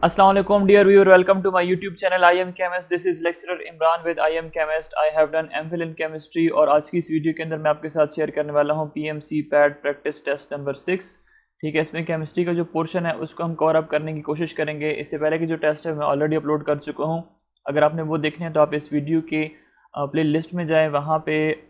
Assalamu alaikum dear viewer, welcome to my YouTube channel I am Chemist. This is lecturer Imran with I am Chemist. I have done MPhil in Chemistry और आज की इस video के अंदर मैं आपके साथ शेयर करने वाला हूँ PMC pad practice test number 6। ठीक है, इसमें केमिस्ट्री का जो पोर्शन है उसको हम कवर अप करने की कोशिश करेंगे। इससे पहले की जो टेस्ट है मैं ऑलरेडी अपलोड कर चुका हूँ। अगर आपने वो देखने हैं तो आप इस वीडियो के प्ले लिस्ट में जाएँ, वहाँ पे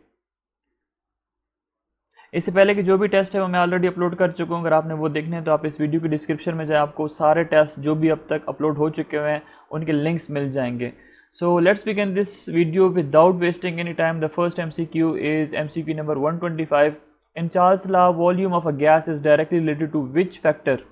इससे पहले कि जो भी टेस्ट है वो मैं ऑलरेडी अपलोड कर चुका हूँ। अगर आपने वो देखने हैं तो आप इस वीडियो की डिस्क्रिप्शन में जाए, आपको सारे टेस्ट जो भी अब तक अपलोड हो चुके हुए हैं उनके लिंक्स मिल जाएंगे। So let's begin this video without wasting any time. The first MCQ is MCQ number 125। In Charles law volume of a gas is directly related to which factor.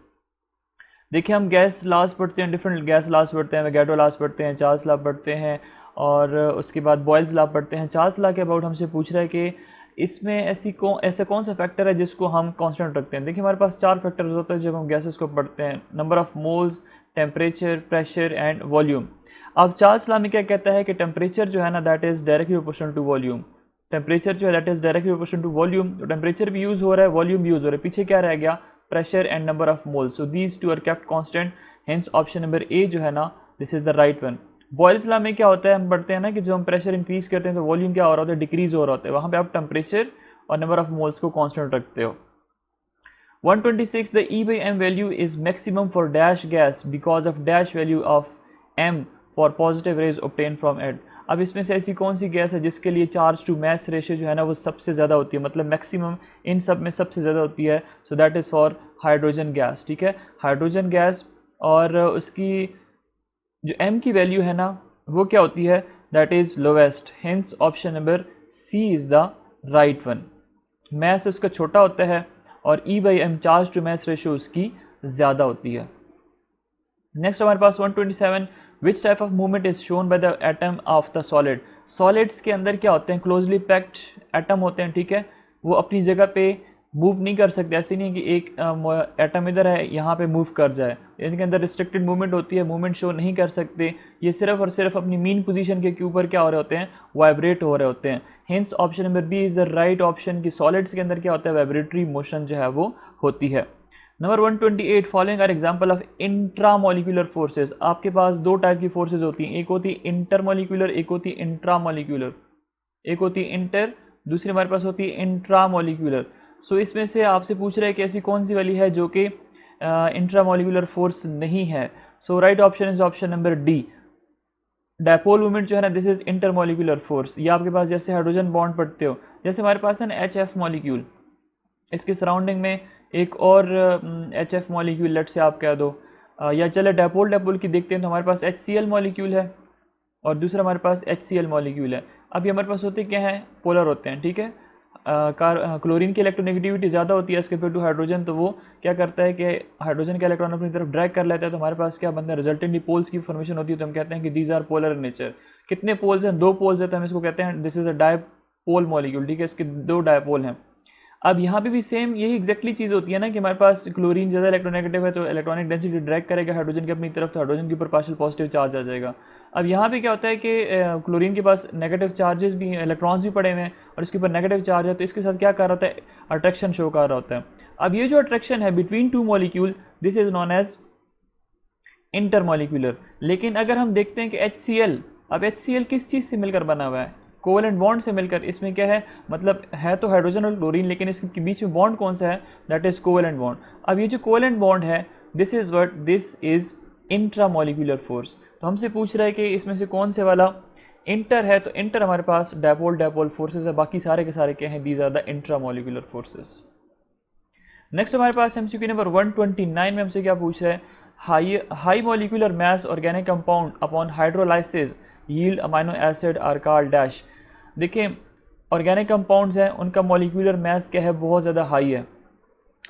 देखिए, हम गैस लॉज पढ़ते हैं, different gas laws पढ़ते हैं, वैगेटो laws पढ़ते हैं, Charles law पढ़ते हैं और उसके बाद बॉयल्स लॉ पढ़ते हैं। चार्ल्स लॉ के अबाउट हमसे पूछ रहा है कि इसमें ऐसा कौन सा फैक्टर है जिसको हम कांस्टेंट रखते हैं। देखिए, हमारे पास 4 फैक्टर्स होते हैं जब हम गैसेस को पढ़ते हैं: number of moles, temperature, pressure and volume. अब चार्ल्स लॉ में क्या कहता है कि टेम्परेचर जो है ना that is directly proportional to volume. Temperature जो है that is directly proportional to volume. तो टेम्परेचर भी यूज़ हो रहा है, वॉल्यूम भी यूज़ हो रहा है, पीछे क्या रह गया? Pressure and number of moles. So these two are kept constant, hence option number A जो है ना this is the right one. Boyle's law में क्या होता है, हम पढ़ते हैं ना कि जो हम प्रेशर इंक्रीज करते हैं तो वॉल्यूम क्या हो रहा होता है? डिक्रीज हो रहा होता है। वहाँ पे आप टेम्परेचर और नंबर ऑफ मोल्स को कांस्टेंट रखते हो। 126 the E/m value is maximum for dash gas because of dash value of m for positive raise obtain from it. अब इसमें से ऐसी कौन सी गैस है जिसके लिए चार्ज टू मैस रेशियो जो है ना वो सबसे ज़्यादा होती है, मतलब मैक्सिमम इन सब में सबसे ज़्यादा होती है। So that is for hydrogen gas. ठीक है, हाइड्रोजन गैस, और उसकी जो m की वैल्यू है ना वो क्या होती है? That is lowest, hence option number C is the right one. Mass उसका छोटा होता है और E/m charge to mess ratio उसकी ज़्यादा होती है। नेक्स्ट हमारे पास 127 which type of movement is shown by the atom of the solid. Solids के अंदर क्या होते हैं? क्लोजली पैक्ड एटम होते हैं। ठीक है, वो अपनी जगह पे मूव नहीं कर सकते। ऐसे नहीं कि एक एटम इधर है यहाँ पे मूव कर जाए, इनके अंदर रिस्ट्रिक्टेड मूवमेंट होती है, मूवमेंट शो नहीं कर सकते। ये सिर्फ और सिर्फ अपनी मीन पोजीशन के ऊपर क्या हो रहे होते हैं? वाइब्रेट हो रहे होते हैं। Hence option number B is the right option कि सॉलिड्स के अंदर क्या होता है? वाइब्रेटरी मोशन जो है वो होती है। Number 128 following are example of intramolecular forces. आपके पास 2 टाइप की फोर्सेज होती हैं, एक होती है इंटरमोलिकुलर, एक होती है इंट्रामोलिकुलर। एक होती है इंटर, दूसरी हमारे पास होती है इंट्रामोलिकुलर। सो इसमें से आपसे पूछ रहे हैं कि ऐसी कौन सी वाली है जो कि इंट्रामोलिकुलर फोर्स नहीं है। So right option is option number D. Dipole movement जो है ना दिस इज इंटरमोलिकुलर फोर्स। ये आपके पास जैसे हाइड्रोजन बॉन्ड पढ़ते हो, जैसे हमारे पास है ना HF मॉलिक्यूल, इसके सराउंडिंग में एक और HF मॉलिक्यूल लेट से आप कह दो, या चले डायपोल की देखते हैं तो हमारे पास HCl मॉलिक्यूल है और दूसरा हमारे पास HCl मॉलिक्यूल है। अब ये हमारे पास होते क्या हैं? पोलर होते हैं। ठीक है, क्लोरीन की इलेक्ट्रोनेगेटिविटी ज़्यादा होती है एज कम्पेयर टू हाइड्रोजन, तो वो क्या करता है कि हाइड्रोजन का इलेक्ट्रॉन अपनी तरफ ड्रैग कर लेता है, तो हमारे पास क्या बनता है? रिजल्टेंटली पोल्स की फॉर्मेशन होती है। तो हम कहते हैं कि these are polar in nature. कितने पोल्स हैं? 2 पोल्स है, तो हम इसको कहते हैं this is a dipole molecule. ठीक है, इसके 2 डायपोल हैं। अब यहाँ पे भी सेम यही एग्जैक्टली चीज़ होती है ना कि हमारे पास क्लोरीन ज़्यादा इलेक्ट्रोनेगेटिव है तो इलेक्ट्रॉनिक डेंसिटी ड्रैग करेगा हाइड्रोजन की अपनी तरफ, तो हाइड्रोजन के ऊपर पार्शियल पॉजिटिव चार्ज आ जाएगा। अब यहाँ पे क्या होता है कि क्लोरीन के पास नेगेटिव चार्जेस भी हैं, इलेक्ट्रॉन्स भी पड़े हुए हैं और इसके ऊपर नेगेटिव चार्ज है, तो इसके साथ क्या कर रहा होता है? अट्रैक्शन शो कर रहा होता है। अब ये जो अट्रैक्शन है between 2 molecule this is known as intermolecular. लेकिन अगर हम देखते हैं कि HCl, अब HCl किस चीज़ से मिलकर बना हुआ है? कोवेलेंट बॉन्ड से मिलकर। इसमें क्या है? मतलब है तो हाइड्रोजन और क्लोरीन, लेकिन इसके बीच में बॉन्ड कौन सा है? That is covalent bond. अब ये जो कोवेलेंट बॉन्ड है this is what? This is intramolecular force. तो हमसे पूछ रहा है कि इसमें से कौन से वाला इंटर है, तो इंटर हमारे पास डायपोल फोर्सेस है, बाकी सारे के सारे क्या हैं? These are the intramolecular forces. Next हमारे पास MCQ नंबर 129 में हमसे क्या पूछ रहा है? High molecular mass organic compound upon hydrolysis yield amino acid are called dash. देखिए, ऑर्गेनिक कंपाउंड्स हैं, उनका मॉलिक्यूलर मास क्या है? बहुत ज़्यादा हाई है।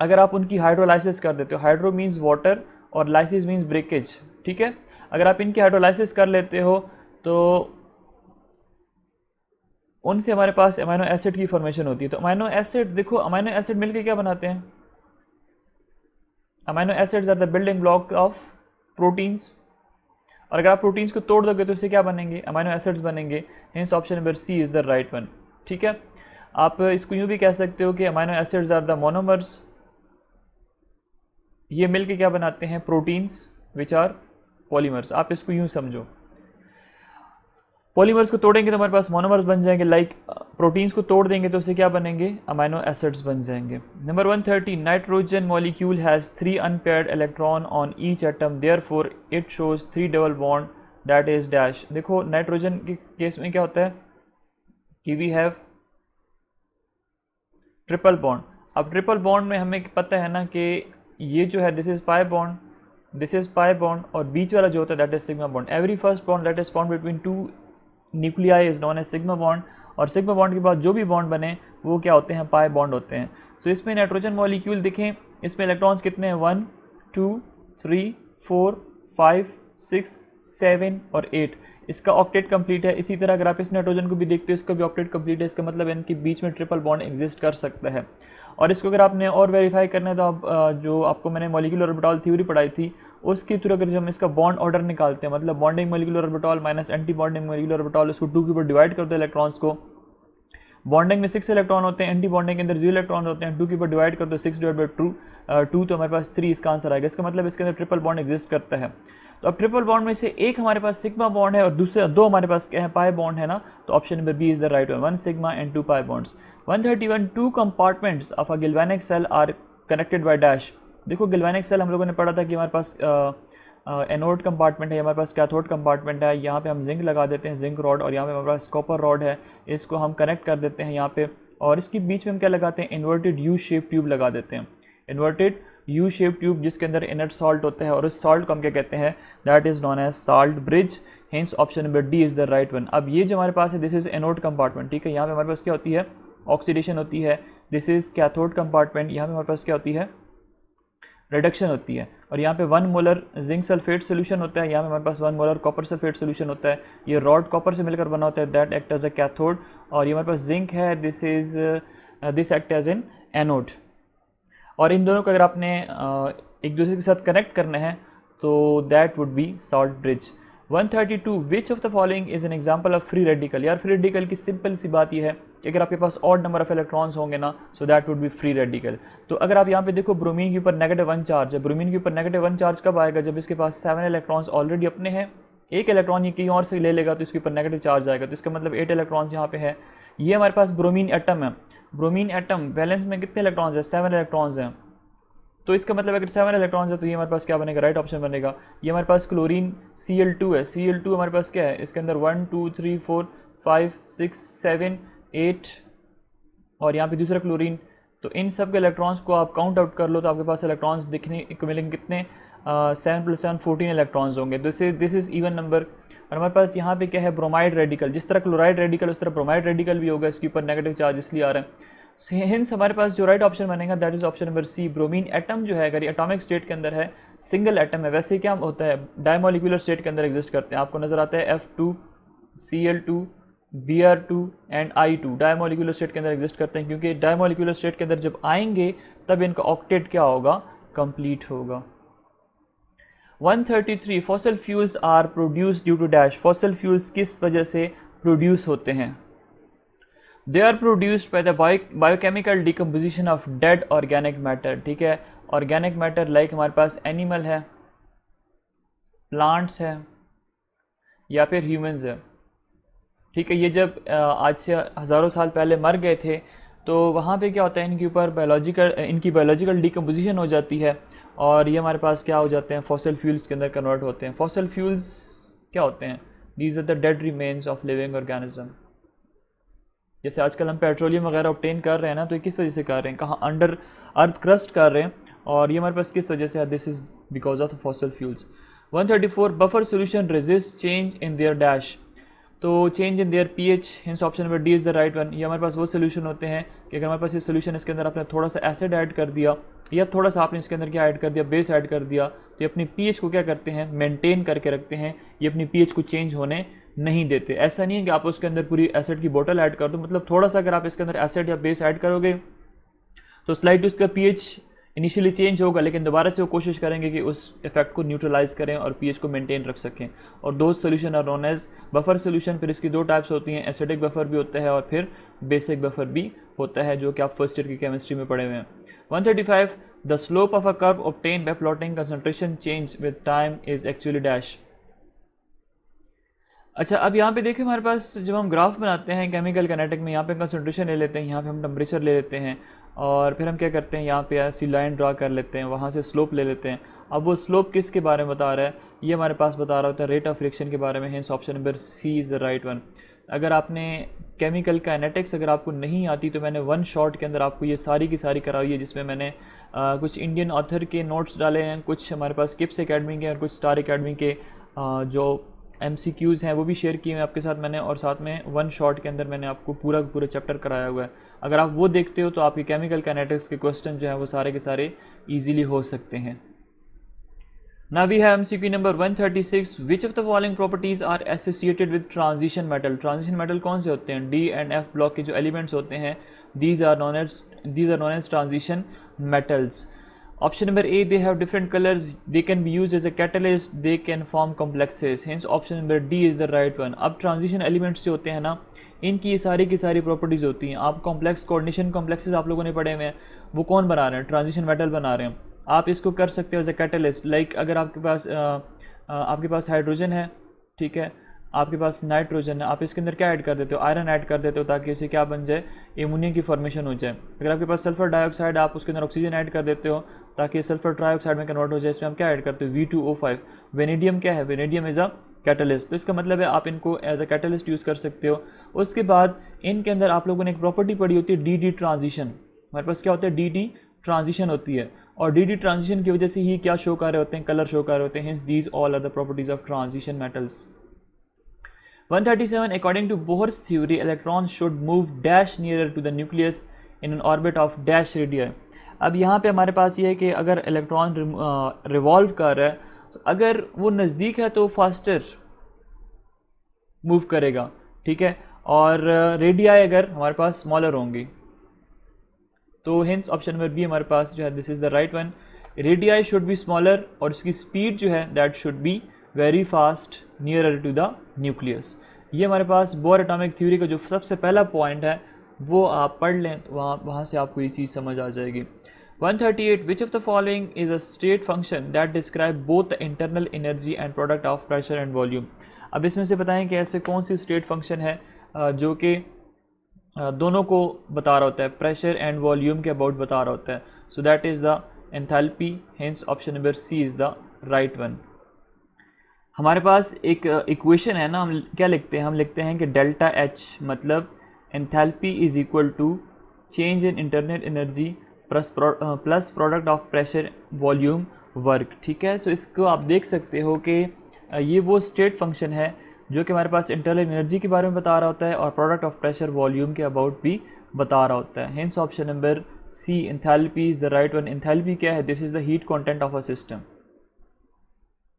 अगर आप उनकी हाइड्रोलाइसिस कर देते हो, हाइड्रो मीन्स वाटर और लाइसिस मीन्स ब्रेकेज। ठीक है, अगर आप इनकी हाइड्रोलाइसिस कर लेते हो तो उनसे हमारे पास अमाइनो एसिड की फॉर्मेशन होती है। तो अमाइनो एसिड, देखो अमाइनो एसिड मिलकर क्या बनाते हैं? Amino acids are the building block of proteins, और अगर आप प्रोटीन्स को तोड़ दोगे तो इससे क्या बनेंगे? अमाइनो एसिड्स बनेंगे। Hence option number C is the right one. ठीक है, आप इसको यूँ भी कह सकते हो कि amino acids are the monomers, ये मिलके क्या बनाते हैं? प्रोटीन्स विच आर पॉलीमर्स, आप इसको यूँ समझो। पॉलीमर्स को तोड़ेंगे तो हमारे पास मोनोमर्स बन जाएंगे, लाइक प्रोटीन्स को तोड़ देंगे तो उससे क्या बनेंगे, अमाइनो एसिड्स बन जाएंगे। Number 130, nitrogen molecule has 3 unpaired electron on each atom, therefore it shows 3 double bond that is dash. देखो नाइट्रोजन के केस में क्या होता है कि वी हैव ट्रिपल बॉन्ड। अब ट्रिपल बॉन्ड में हमें पता है ना कि ये जो है this is pi bond, this is pi bond, और बीच वाला जो होता है that is sigma bond. Every first bond that is found between 2 nuclei is known as sigma bond, और सिग्मा बॉन्ड के बाद जो भी बॉन्ड बने वो क्या होते हैं, पाई बॉन्ड होते हैं। सो इसमें नाइट्रोजन मॉलिक्यूल देखें, इसमें इलेक्ट्रॉन्स कितने हैं, 1 2 3 4 5 6 7 और 8। इसका ऑक्टेट कंप्लीट है। इसी तरह अगर आप इस नाइट्रोजन को भी देखते हो, इसका भी ऑक्टेट कंप्लीट है। इसका मतलब इनके बीच में ट्रिपल बॉन्ड एग्जिस्ट कर सकता है। और इसको अगर आपने और वेरीफाई करना है तो आप जो आपको मैंने मॉलिक्यूलर ऑर्बिटल थ्योरी पढ़ाई थी उसके थ्रू अगर हम इसका बॉन्ड ऑर्डर निकालते हैं, मतलब bonding molecular orbital minus anti bonding molecular orbital, उसको 2 के ऊपर डिवाइड करते हैं इलेक्ट्रॉन्स को। बॉन्डिंग में 6 इलेक्ट्रॉन होते हैं, एंटी बॉन्डिंग के अंदर 0 इलेक्ट्रॉन होते हैं। 2 के ऊपर डिवाइड कर दो 6 डिवाइड बाई 2 तो हमारे पास 3 इसका आंसर आएगा। इसका मतलब इसके अंदर ट्रिपल बॉन्ड एग्जिस्ट करता है। तो अब ट्रिपल बॉन्ड में से एक हमारे पास सिग्मा बॉन्ड है और दूसरे 2 हमारे पास क्या है, पाई बॉन्ड है ना। तो option number B is the right one, 1 sigma and 2 pi bonds. 131, 2 compartments of a galvanic cell are connected by dash. देखो गैल्वेनिक सेल हम लोगों ने पढ़ा था कि हमारे पास एनोड कंपार्टमेंट है, हमारे पास कैथोड कंपार्टमेंट है। यहाँ पे हम जिंक लगा देते हैं, जिंक रॉड, और यहाँ पे हमारे पास कॉपर रॉड है, इसको हम कनेक्ट कर देते हैं यहाँ पे। और इसके बीच में हम क्या लगाते हैं, इन्वर्टेड यू शेप ट्यूब लगा देते हैं, इन्वर्टेड यू शेप ट्यूब जिसके अंदर इनर्ट सॉल्ट होता है, और इस सॉल्ट को हम क्या कहते हैं, that is known as salt bridge. Hence option number D is the right one. अब ये जो हमारे पास है दिस इज एनोड कंपार्टमेंट, ठीक है। यहाँ पे हमारे पास क्या होती है, ऑक्सीडेशन होती है। दिस इज कैथोड कंपार्टमेंट, यहाँ पे हमारे पास क्या होती है, रिडक्शन होती है। और यहाँ पे 1 मोलर जिंक सल्फेट सोल्यूशन होता है, यहाँ पे हमारे पास 1 मोलर कॉपर सल्फेट सोल्यूशन होता है। ये रॉड कॉपर से मिलकर बना होता है, that act as a cathode. और ये हमारे पास जिंक है, this act as an anode. और इन दोनों को अगर आपने एक दूसरे के साथ कनेक्ट करना है तो that would be salt bridge. 132, which of the following is an example of free radical. यार फ्री रेडिकल की सिंपल सी बात यह है कि अगर आपके पास ऑड नंबर ऑफ इलेक्ट्रॉन्स होंगे ना, so that would be free radical. तो अगर आप यहाँ पे देखो ब्रोमीन के ऊपर -1 चार्ज है। ब्रोमीन के ऊपर -1 चार्ज कब आएगा, जब इसके पास 7 इलेक्ट्रॉन्स ऑलरेडी अपने हैं। एक इलेक्ट्रॉन ये कहीं और से ले लेगा तो इसके ऊपर नेगेटिव चार्ज आएगा। तो इसका मतलब 8 इलेक्ट्रॉन्स यहाँ पे है। ये हमारे पास ब्रोमीन एटम है। ब्रोमीन एटम वैलेंस में कितने इलेक्ट्रॉन्स है, 7 इलेक्ट्रॉन्स हैं। तो इसका मतलब अगर 7 इलेक्ट्रॉन्स है तो ये हमारे पास क्या बनेगा, राइट ऑप्शन बनेगा। ये हमारे पास क्लोरीन Cl2 है। Cl2 हमारे पास क्या है, इसके अंदर 1 2 3 4 5 6 7 8 और यहाँ पे दूसरा क्लोरीन। तो इन सब के इलेक्ट्रॉन्स को आप काउंट आउट कर लो तो आपके पास इलेक्ट्रॉन्स दिखने को मिलेंगे कितने, 7 + 7 14 इलेक्ट्रॉन्स होंगे। तो दिस इज इवन नंबर। और हमारे पास यहाँ पे क्या है, ब्रोमाइड रेडिकल। जिस तरह क्लोराइड रेडिकल उस तरह ब्रोमाइड रेडिकल भी होगा, इसके ऊपर नेगेटिव चार्ज इसलिए आ रहा है। हिंस हमारे पास जो राइट ऑप्शन बनेगा that is option number C. Bromine atom जो है अगर ये एटॉमिक स्टेट के अंदर है, सिंगल एटम है, वैसे क्या होता है डायमोलिकुलर स्टेट के अंदर एग्जिस्ट करते हैं। आपको नजर आता है F2 Cl2 Br2 and I2 डायमोलिकुलर state के अंदर एग्जिस्ट करते हैं, क्योंकि डायमोलिकुलर स्टेट के अंदर जब आएंगे तब इनका ऑक्टेट क्या होगा, कंप्लीट होगा। 133, fossil fuels are produce due to dash. Fossil fuels किस वजह से प्रोड्यूस होते हैं, they are produced by the biochemical decomposition of dead organic matter. ठीक है, ऑर्गेनिक मैटर लाइक हमारे पास एनिमल है, प्लांट्स है या फिर ह्यूमंस है। ठीक है, ये जब आज से हज़ारों साल पहले मर गए थे तो वहाँ पे क्या होता है, इनके ऊपर इनकी बायोलॉजिकल डिकम्पोजिशन हो जाती है और ये हमारे पास क्या हो जाते हैं, फॉसिल फ्यूल्स के अंदर कन्वर्ट होते हैं। फॉसिल फ्यूल्स क्या होते हैं, these are the dead remains of living organism. जैसे आजकल हम पेट्रोलियम वगैरह ऑब्टेन कर रहे हैं ना, तो ये किस वजह से कर रहे हैं, कहाँ, अंडर अर्थ क्रस्ट कर रहे हैं, और ये हमारे पास किस वजह से है, this is because of fossil fuels. 134, buffer solution resist change in their dash. तो change in their pH, hence option number D is the right one. ये हमारे पास वो सोल्यूशन होते हैं कि अगर हमारे पास ये सोल्यूशन इसके अंदर आपने थोड़ा सा एसिड ऐड कर दिया या थोड़ा सा आपने इसके अंदर क्या ऐड कर दिया, बेस ऐड कर दिया, तो ये अपनी पीएच को क्या करते हैं, मेंटेन करके रखते हैं। ये अपनी पीएच को चेंज होने नहीं देते। ऐसा नहीं है कि आप उसके अंदर पूरी एसिड की बोतल ऐड कर दो, मतलब थोड़ा सा अगर आप इसके अंदर एसिड या बेस ऐड करोगे तो स्लाइट उसका पीएच इनिशियली चेंज होगा, लेकिन दोबारा से वो कोशिश करेंगे कि उस इफेक्ट को न्यूट्रलाइज करें और पीएच को मेंटेन रख सकें। और दो solution are known as buffer solution. फिर इसकी दो टाइप्स होती हैं, एसिडिक बफर भी होता है और फिर बेसिक बफर भी होता है, जो कि आप फर्स्ट ईयर की केमिस्ट्री में पढ़े हुए हैं। 135, the slope of a curve obtain bye plotting concentration change with time is actually dash. अच्छा, अब यहाँ पे देखिए हमारे पास जब हम ग्राफ बनाते हैं केमिकल काइनेटिक में, यहाँ पे कंसंट्रेशन ले लेते हैं, यहाँ पे हम टेम्परेचर ले लेते हैं, और फिर हम क्या करते हैं, यहाँ पे ऐसी लाइन ड्रा कर लेते हैं, वहाँ से स्लोप ले लेते हैं। अब वो स्लोप किसके बारे में बता रहा है, ये हमारे पास बता रहा होता है रेट ऑफ रिएक्शन के बारे में। Hence option number C is the right one. अगर आपने केमिकल काइनेटिक्स अगर आपको नहीं आती तो मैंने वन शॉट के अंदर आपको ये सारी की सारी कराई है, जिसमें मैंने कुछ इंडियन ऑथर के नोट्स डाले हैं, कुछ हमारे पास किप्स एकेडमी के और कुछ स्टार एकेडमी के जो MCQs हैं वो भी शेयर किए हैं आपके साथ मैंने, और साथ में वन शॉट के अंदर मैंने आपको पूरा पूरा चैप्टर कराया हुआ है। अगर आप वो देखते हो तो आपके केमिकल काइनेटिक्स के क्वेश्चन जो है वो सारे के सारे इजीली हो सकते हैं। Now we have MCQ number 136. Which of the following properties are associated with transition metal? Transition metal कौन से होते हैं? D and F block के जो elements होते हैं, these are known as transition metals. Option number A, they have different colors, they can be used as a catalyst, they can form complexes. Hence option number D is the right one. अब transition elements जो होते हैं ना, इनकी सारी की सारी properties होती हैं। आप कॉम्प्लेक्स कोऑर्डिनेशन कॉम्प्लेक्सेस आप लोगों ने पढ़े हुए हैं, वो कौन बना रहे हैं? ट्रांजिशन मेटल बना रहे हैं। आप इसको कर सकते हो एज ए कैटलिस्ट। लाइक अगर आपके पास हाइड्रोजन है, ठीक है, आपके पास नाइट्रोजन है, आप इसके अंदर क्या ऐड कर देते हो? आयरन ऐड कर देते हो, ताकि इसे क्या बन जाए, एमोनिया की फॉर्मेशन हो जाए। अगर आपके पास सल्फर डाइऑक्साइड, आप उसके अंदर ऑक्सीजन ऐड कर देते हो ताकि सल्फर ट्राइऑक्साइड में कन्वर्ट हो जाए। इसमें हम क्या ऐड करते हो? V2O5। वेनेडियम क्या है? Vanadium is a catalyst. तो इसका मतलब है आप इनको एज अ कैटलिस्ट यूज़ कर सकते हो। उसके बाद इनके अंदर आप लोगों ने एक प्रॉपर्टी पढ़ी होती है DD ट्रांजिशन। हमारे पास क्या होता है? DD ट्रांजिशन होती है, और DD ट्रांजिशन की वजह से ही क्या शो कर रहे होते हैं? कलर शो कर रहे होते हैं। Hence these all are the properties of transition metals. 137. According to Bohr's theory, electrons should move dash nearer to the nucleus in an orbit of dash radii. अब यहाँ पे हमारे पास ये है कि अगर इलेक्ट्रॉन रिवॉल्व कर रहा है, तो अगर वो नज़दीक है तो फास्टर मूव करेगा, ठीक है, और रेडियाई अगर हमारे पास स्मॉलर होंगी, तो हिंस ऑप्शन नंबर बी हमारे पास जो है this is the right one. Radii should be smaller, और इसकी स्पीड जो है that should be very fast nearer to the nucleus. ये हमारे पास बोर एटॉमिक थ्योरी का जो सबसे पहला पॉइंट है वो आप पढ़ लें, तो वहाँ से आपको ये चीज़ समझ आ जाएगी। 138. Which of the following is a state function that describe both the internal energy and product of pressure and volume? अब इसमें से बताएं कि ऐसे कौन सी स्टेट फंक्शन है जो कि दोनों को बता रहा होता है, प्रेशर एंड वॉल्यूम के अबाउट बता रहा होता है। So that is the enthalpy. Hence option number C is the right one. हमारे पास एक इक्वेशन है ना, हम क्या लिखते हैं? हम लिखते हैं कि डेल्टा H मतलब enthalpy is equal to change in internal energy plus product of pressure volume work, ठीक है। सो इसको आप देख सकते हो कि ये वो स्टेट फंक्शन है जो कि हमारे पास इंटरनल एनर्जी के बारे में बता रहा होता है और प्रोडक्ट ऑफ प्रेशर वॉल्यूम के अबाउट भी बता रहा होता है। Hence option number C enthalpy is the right one. Enthalpy क्या है? This is the heat content of a system.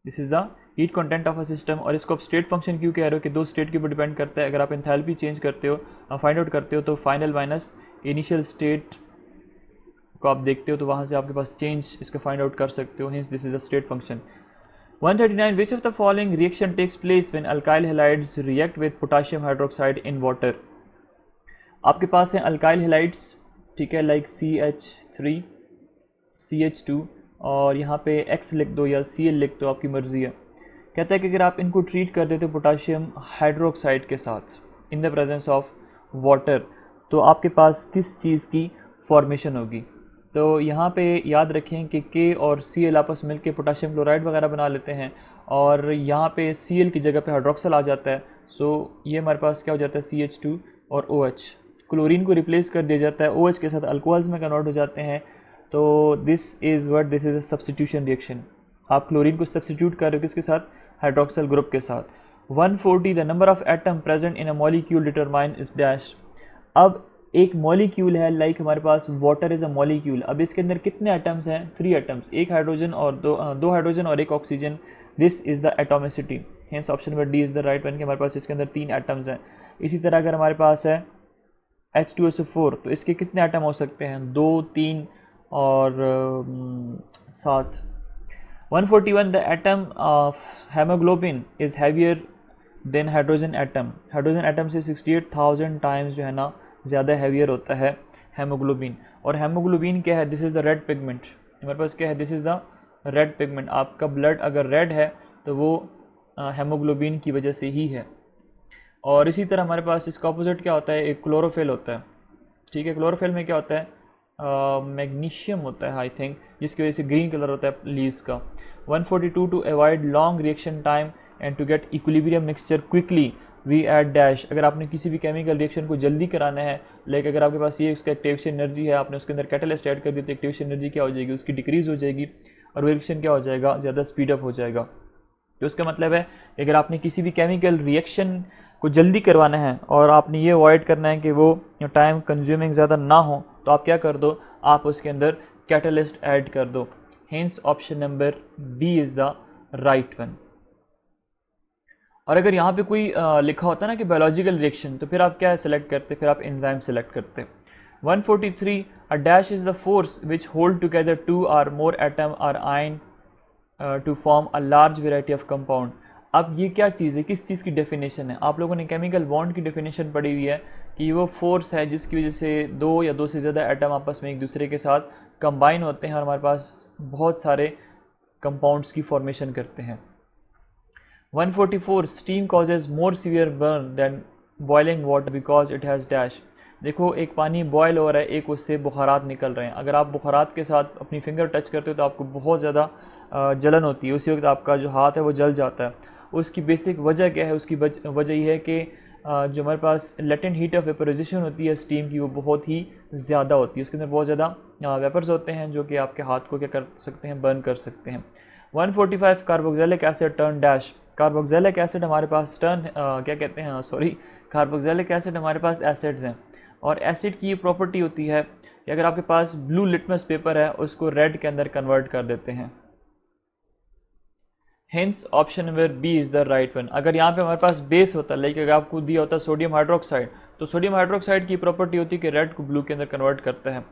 This is the heat content of a system. और इसको आप स्टेट फंक्शन क्यों कह रहे हो कि दो स्टेट के ऊपर डिपेंड करता है। अगर आप एंथैल्पी चेंज करते हो, फाइंड आउट करते हो, तो फाइनल माइनस इनिशियल स्टेट को आप देखते हो, तो वहाँ से आपके पास चेंज इसका फाइंड आउट कर सकते हो। Hints this is a state function. 139. Which of the following reaction takes place when alkyl halides react with potassium hydroxide in water? आपके पास हैं अल्काइल हेलाइड्स, ठीक है, लाइक CH3 CH2, और यहाँ पे X लिख दो या Cl लिख दो, आपकी मर्ज़ी है। कहता है कि अगर आप इनको ट्रीट कर देते हो पोटाशियम हाइड्रोक्साइड के साथ इन द प्रेजेंस ऑफ वाटर, तो आपके पास किस चीज़ की फॉर्मेशन होगी? तो यहाँ पे याद रखें कि K और Cl आपस में मिलकर पोटाशियम क्लोराइड वगैरह बना लेते हैं, और यहाँ पे Cl की जगह पे हाइड्रोक्सल आ जाता है। सो ये हमारे पास क्या हो जाता है? CH2 और OH। क्लोरीन को रिप्लेस कर दिया जाता है, OH के साथ अल्कोहल्स में कन्वर्ट हो जाते हैं। तो this is a substitution reaction. आप क्लोरीन को सब्स्टिट्यूट कर रहे हो किसके साथ? हाइड्रोक्सल ग्रुप के साथ। 140. The number of atom present in a molecule determine is dash. अब एक मॉलिक्यूल है, लाइक हमारे पास वाटर इज़ अ मॉलिक्यूल। अब इसके अंदर कितने एटम्स हैं? 3 एटम्स, एक हाइड्रोजन और दो हाइड्रोजन और एक oxygen. This is the atomicity. Hence option number D is the right one कि हमारे पास इसके अंदर 3 एटम्स हैं। इसी तरह अगर हमारे पास है H2SO4, तो इसके कितने एटम हो सकते हैं? 2, 3 और 7। 141. The atom of haemoglobin is heavier than hydrogen atom. Hydrogen atom से 68,000 टाइम्स जो है ना ज़्यादा हैवियर होता है हेमोग्लोबिन। और हेमोग्लोबिन क्या है? This is the red pigment. हमारे पास क्या है? This is the red pigment. आपका ब्लड अगर रेड है तो वो हेमोग्लोबिन की वजह से ही है। और इसी तरह हमारे पास इसका ऑपोजिट क्या होता है, एक क्लोरोफिल होता है, ठीक है। क्लोरोफिल में क्या होता है, मैग्नीशियम होता है आई थिंक, जिसकी वजह से ग्रीन कलर होता है लीव्स का। 142 to avoid long reaction time and to get equilibrium mixture quickly we add dash. अगर आपने किसी भी केमिकल रिएक्शन को जल्दी कराना है, लाइक अगर आपके पास ये उसका एक्टिवेशन एनर्जी है, आपने उसके अंदर कैटलिस्ट ऐड कर दी तो एक्टिवेशन एनर्जी क्या हो जाएगी, उसकी डिक्रीज़ हो जाएगी और रिएक्शन क्या हो जाएगा, ज़्यादा स्पीड अप हो जाएगा। तो इसका मतलब है कि अगर आपने किसी भी केमिकल रिएक्शन को जल्दी करवाना है और आपने ये अवॉइड करना है कि वो टाइम कंज्यूमिंग ज़्यादा ना हो, तो आप क्या कर दो, आप उसके अंदर कैटलिस्ट ऐड कर दो। Hence option number B is the right one. और अगर यहाँ पे कोई लिखा होता है ना कि बायोलॉजिकल रिएक्शन, तो फिर आप क्या सेलेक्ट करते, फिर आप एंजाइम सेलेक्ट करते। 143 a dash is the force which hold together two or more atom or ion to form a large variety of compound. अब ये क्या चीज़ है, किस चीज़ की डेफिनेशन है? आप लोगों ने केमिकल बॉन्ड की डेफिनेशन पढ़ी हुई है कि वो फोर्स है जिसकी वजह से दो या दो से ज़्यादा एटम आपस में एक दूसरे के साथ कंबाइन होते हैं और हमारे पास बहुत सारे कंपाउंड्स की फॉर्मेशन करते हैं। 144 steam causes more severe burn than boiling water because it has dash. देखो, एक पानी बॉयल हो रहा है, एक उससे बुखारात निकल रहे हैं। अगर आप बुखारात के साथ अपनी फिंगर टच करते हो तो आपको बहुत ज़्यादा जलन होती है, उसी वक्त आपका जो हाथ है वो जल जाता है। उसकी बेसिक वजह क्या है? उसकी वजह यह है कि जो हमारे पास लेटेंट हीट ऑफ वेपराइजेशन होती है स्टीम की, वो बहुत ही ज़्यादा होती है। उसके अंदर बहुत ज़्यादा वेपर्स होते हैं जो कि आपके हाथ को क्या कर सकते हैं, बर्न कर सकते हैं। 145 carboxylic asset turn dash. Carboxylic acid हमारे पास कार्बोक्सिलिक एसिड हमारे पास एसिड्स हैं और एसिड की ये प्रॉपर्टी होती है कि अगर आपके पास ब्लू लिटमस पेपर है उसको रेड के अंदर कन्वर्ट कर देते हैं। Hence option number B is the right one. अगर यहाँ पे हमारे पास बेस होता है, लाइक अगर आपको दिया होता है सोडियम हाइड्रोक्साइड, तो सोडियम हाइड्रोक्साइड की प्रॉपर्टी होती है कि रेड को ब्लू के अंदर कन्वर्ट करता है।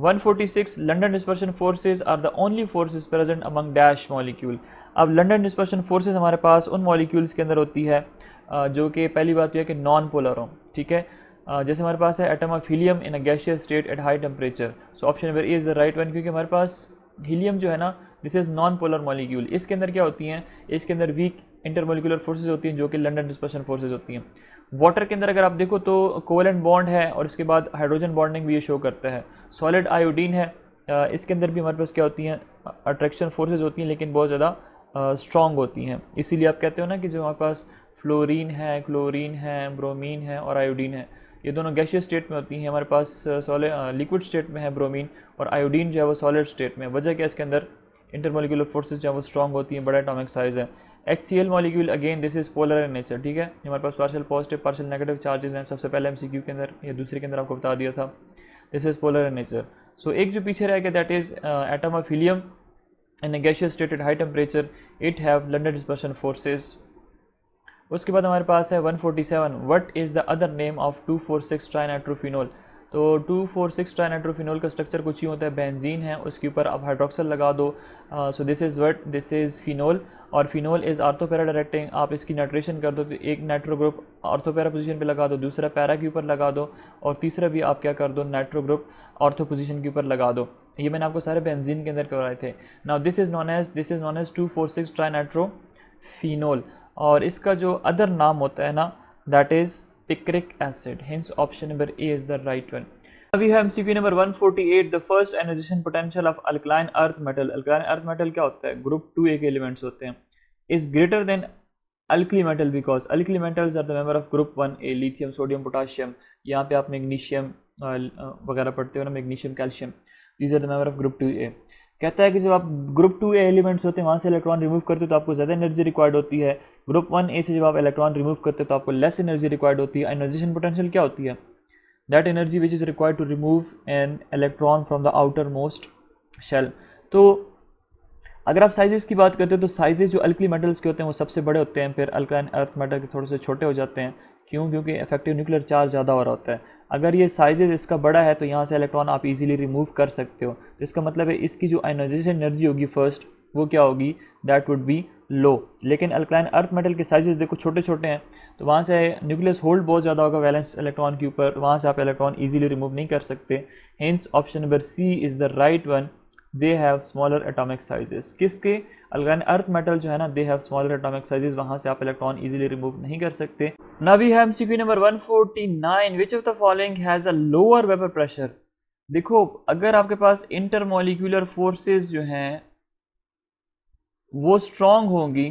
146 London dispersion forces are the only forces present among dash molecule. अब लंडन डिस्पर्शन फोर्सेज हमारे पास उन मॉलिक्यूल्स के अंदर होती है जो कि पहली बात यह है कि नॉन पोलर हो, ठीक है। जैसे हमारे पास है atom of helium in a gaseous state at high temperature. So option number A is the right one, क्योंकि हमारे पास हीलियम जो है ना, this is non polar molecule. इसके अंदर क्या होती हैं, इसके अंदर वीक इंटरमोलिकुलर फोर्सेज होती हैं जो कि लंडन डिस्पर्शन फोर्सेज होती हैं। वाटर के अंदर अगर आप देखो तो कोवेलेंट बॉन्ड है और इसके बाद हाइड्रोजन बॉन्डिंग भी ये शो करता है। सॉलिड आयोडीन है, इसके अंदर भी हमारे पास क्या होती हैं, अट्रैक्शन फोर्सेज होती हैं लेकिन बहुत ज़्यादा स्ट्रॉन्ग होती हैं। इसीलिए आप कहते हो ना कि जो हमारे पास फ्लोरीन है, क्लोरीन है, ब्रोमीन है और आयोडीन है, ये दोनों गैसियस स्टेट में होती हैं। हमारे पास लिक्विड स्टेट में है ब्रोमीन और आयोडीन जो है वो सॉलिड स्टेट में। वजह क्या है, इसके अंदर इंटरमोलिकुलर फोर्सेज जो है वो स्ट्रॉन्ग होती हैं, बड़ा एटॉमिक साइज है। HCl molecule again this is polar in nature, ठीक है। हमारे पास partial positive partial negative charges हैं। सबसे पहले MCQ के अंदर या दूसरे के अंदर आपको बता दिया था, this is polar in nature. So एक जो पीछे रह गया that is atom of helium in a gaseous state at high temperature, it have London dispersion forces। उसके बाद हमारे पास है 147 what is the other name of 2,4,6 ट्राइनाइट्रोफिनोल। तो 2,4,6 ट्राइनाइट्रोफिनोल का स्ट्रक्चर कुछ ही होता है, बेंजीन है, उसके ऊपर आप हाइड्रोक्सल लगा दो। सो this is what, this is phenol और फिनोल इज़ आर्थोपैरा डायरेक्टिंग। आप इसकी नाइट्रेशन कर दो तो एक नाइट्रो ग्रुप आर्थोपैरा पोजीशन पे लगा दो, दूसरा पैरा के ऊपर लगा दो और तीसरा भी आप क्या कर दो, नाइट्रो ग्रुप ऑर्थो पोजीशन के ऊपर लगा दो। ये मैंने आपको सारे बेंजीन के अंदर करवाए थे। Now this is known as 2,4,6 trinitrophenol और इसका जो अदर नाम होता है ना that is picric acid. Hence option number A is the right one. अब यह MCQ number 148 the first ionization potential of alkaline earth metal. Alkaline earth metal क्या होता है, ग्रुप 2A के एलिमेंट्स होते हैं। Is greater than alkali metal because alkali metals are the member of group 1A, lithium, sodium, potassium. यहाँ पे आप magnesium वगैरह पढ़ते हो ना, magnesium, calcium, these are the member of group 2A। कहता है कि जब आप ग्रुप 2A एलिमेंट्स होते हैं वहाँ से इलेक्ट्रॉन रिमूव करते हो तो आपको ज़्यादा एनर्जी रिक्वायर्ड होती है। ग्रुप 1A से जब आप इलेक्ट्रॉन रिमूव करते हो तो आपको लेस एनर्जी रिक्वायर्ड होती है। आयोनाइजेशन पोटेंशियल क्या होती है, that energy which is required to remove an electron from the outermost shell. तो अगर आप साइजेस की बात करते हो तो साइजेस जो अल्कली मेटल्स के होते हैं वो सबसे बड़े होते हैं, फिर अल्कलाइन अर्थ मेटल के थोड़े से छोटे हो जाते हैं। क्यों? क्योंकि इफेक्टिव न्यूक्लियर चार्ज ज़्यादा हो रहा होता है। अगर ये साइजेस इसका बड़ा है तो यहाँ से इलेक्ट्रॉन आप इजीली रिमूव कर सकते हो। तो इसका मतलब है इसकी जो आयोनाइजेशन एनर्जी होगी फर्स्ट वो क्या होगी, दैट वुड बी लो। लेकिन अल्कलाइन अर्थ मेटल के साइजेस देखो छोटे छोटे हैं तो वहाँ से न्यूक्लियस होल्ड बहुत ज़्यादा होगा वैलेंस इलेक्ट्रॉन के ऊपर, वहाँ से आप इलेक्ट्रॉन इजीली रिमूव नहीं कर सकते। Hence option number C is the right one, they have smaller atomic sizes. किसके, अल्कालाइन अर्थ मेटल जो है ना, they have smaller atomic sizes, वहाँ से आप इलेक्ट्रॉन इजीली रिमूव नहीं कर सकते। Now we have MCQ number 149, which of the following has a lower vapour pressure. देखो, अगर आपके पास इंटरमोलिक्यूलर फोर्सेस जो हैं वो स्ट्रॉन्ग होंगी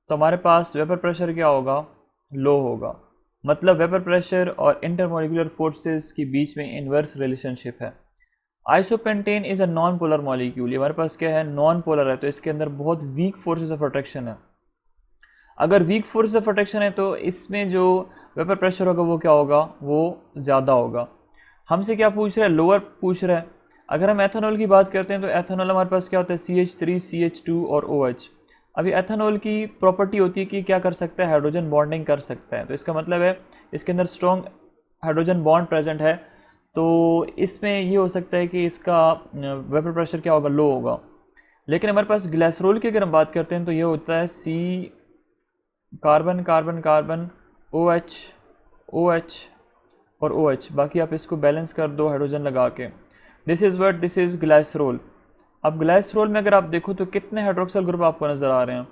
तो हमारे पास वेपर प्रेशर क्या होगा, लो होगा। मतलब वेपर प्रेशर और इंटरमोलिकुलर फोर्सेस के बीच में इन्वर्स रिलेशनशिप है। Isopentane is a non polar molecule, ये हमारे पास क्या है, नॉन पोलर है, तो इसके अंदर बहुत वीक फोर्सेस ऑफ अट्रैक्शन है। अगर वीक फोर्सेस ऑफ अट्रैक्शन है तो इसमें जो वेपर प्रेशर होगा वो क्या होगा, वो ज़्यादा होगा। हमसे क्या पूछ रहा है, लोअर पूछ रहा है। अगर हम एथेनॉल की बात करते हैं तो एथेनॉल हमारे पास क्या होता है, CH3 CH2 और OH। अभी एथेनॉल की प्रॉपर्टी होती है कि क्या कर सकता है, हाइड्रोजन बॉन्डिंग कर सकता है, तो इसका मतलब है इसके अंदर स्ट्रॉन्ग हाइड्रोजन बॉन्ड प्रेजेंट है, तो इसमें ये हो सकता है कि इसका वेपर प्रेशर क्या होगा, लो होगा। लेकिन हमारे पास ग्लिसरॉल की अगर हम बात करते हैं तो ये होता है C carbon carbon carbon OH OH और OH, बाकी आप इसको बैलेंस कर दो हाइड्रोजन लगा के। This is glycerol. अब ग्लिसरॉल में अगर आप देखो तो कितने हाइड्रोक्सिल ग्रुप आपको नज़र आ रहे हैं,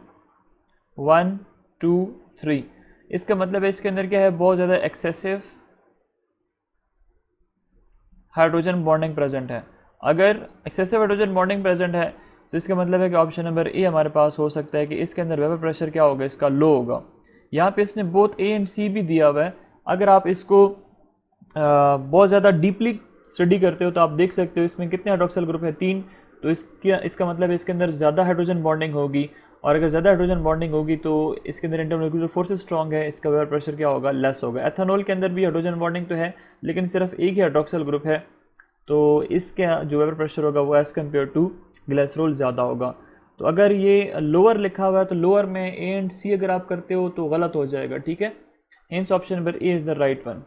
1 2 3। इसका मतलब है इसके अंदर क्या है, बहुत ज़्यादा एक्सेसिव हाइड्रोजन बॉन्डिंग प्रेजेंट है। अगर एक्सेसिव हाइड्रोजन बॉन्डिंग प्रेजेंट है तो इसका मतलब है कि ऑप्शन नंबर ए हमारे पास हो सकता है कि इसके अंदर वेपर प्रेशर क्या होगा, इसका लो होगा। यहाँ पे इसने बोथ ए एंड सी भी दिया हुआ है। अगर आप इसको बहुत ज़्यादा डीपली स्टडी करते हो तो आप देख सकते हो इसमें कितने हाइड्रोक्सिल ग्रुप है, 3। तो इसका मतलब है इसके अंदर ज़्यादा हाइड्रोजन बॉन्डिंग होगी, और अगर ज़्यादा हाइड्रोजन बॉन्डिंग होगी तो इसके अंदर इंटरमोलिकुलर फोर्सेस स्ट्रॉन्ग है, इसका वेपर प्रेशर क्या होगा, लेस होगा। एथेनॉल के अंदर भी हाइड्रोजन बॉन्डिंग तो है लेकिन सिर्फ एक ही हाइड्रोक्सिल ग्रुप है, तो इसका जो वेपर प्रेशर होगा वो एज़ कम्पेयर टू ग्लिसरॉल ज़्यादा होगा। तो अगर ये लोअर लिखा हुआ है तो लोअर में ए एंड सी अगर आप करते हो तो गलत हो जाएगा, ठीक है। Hence option number A is the right one.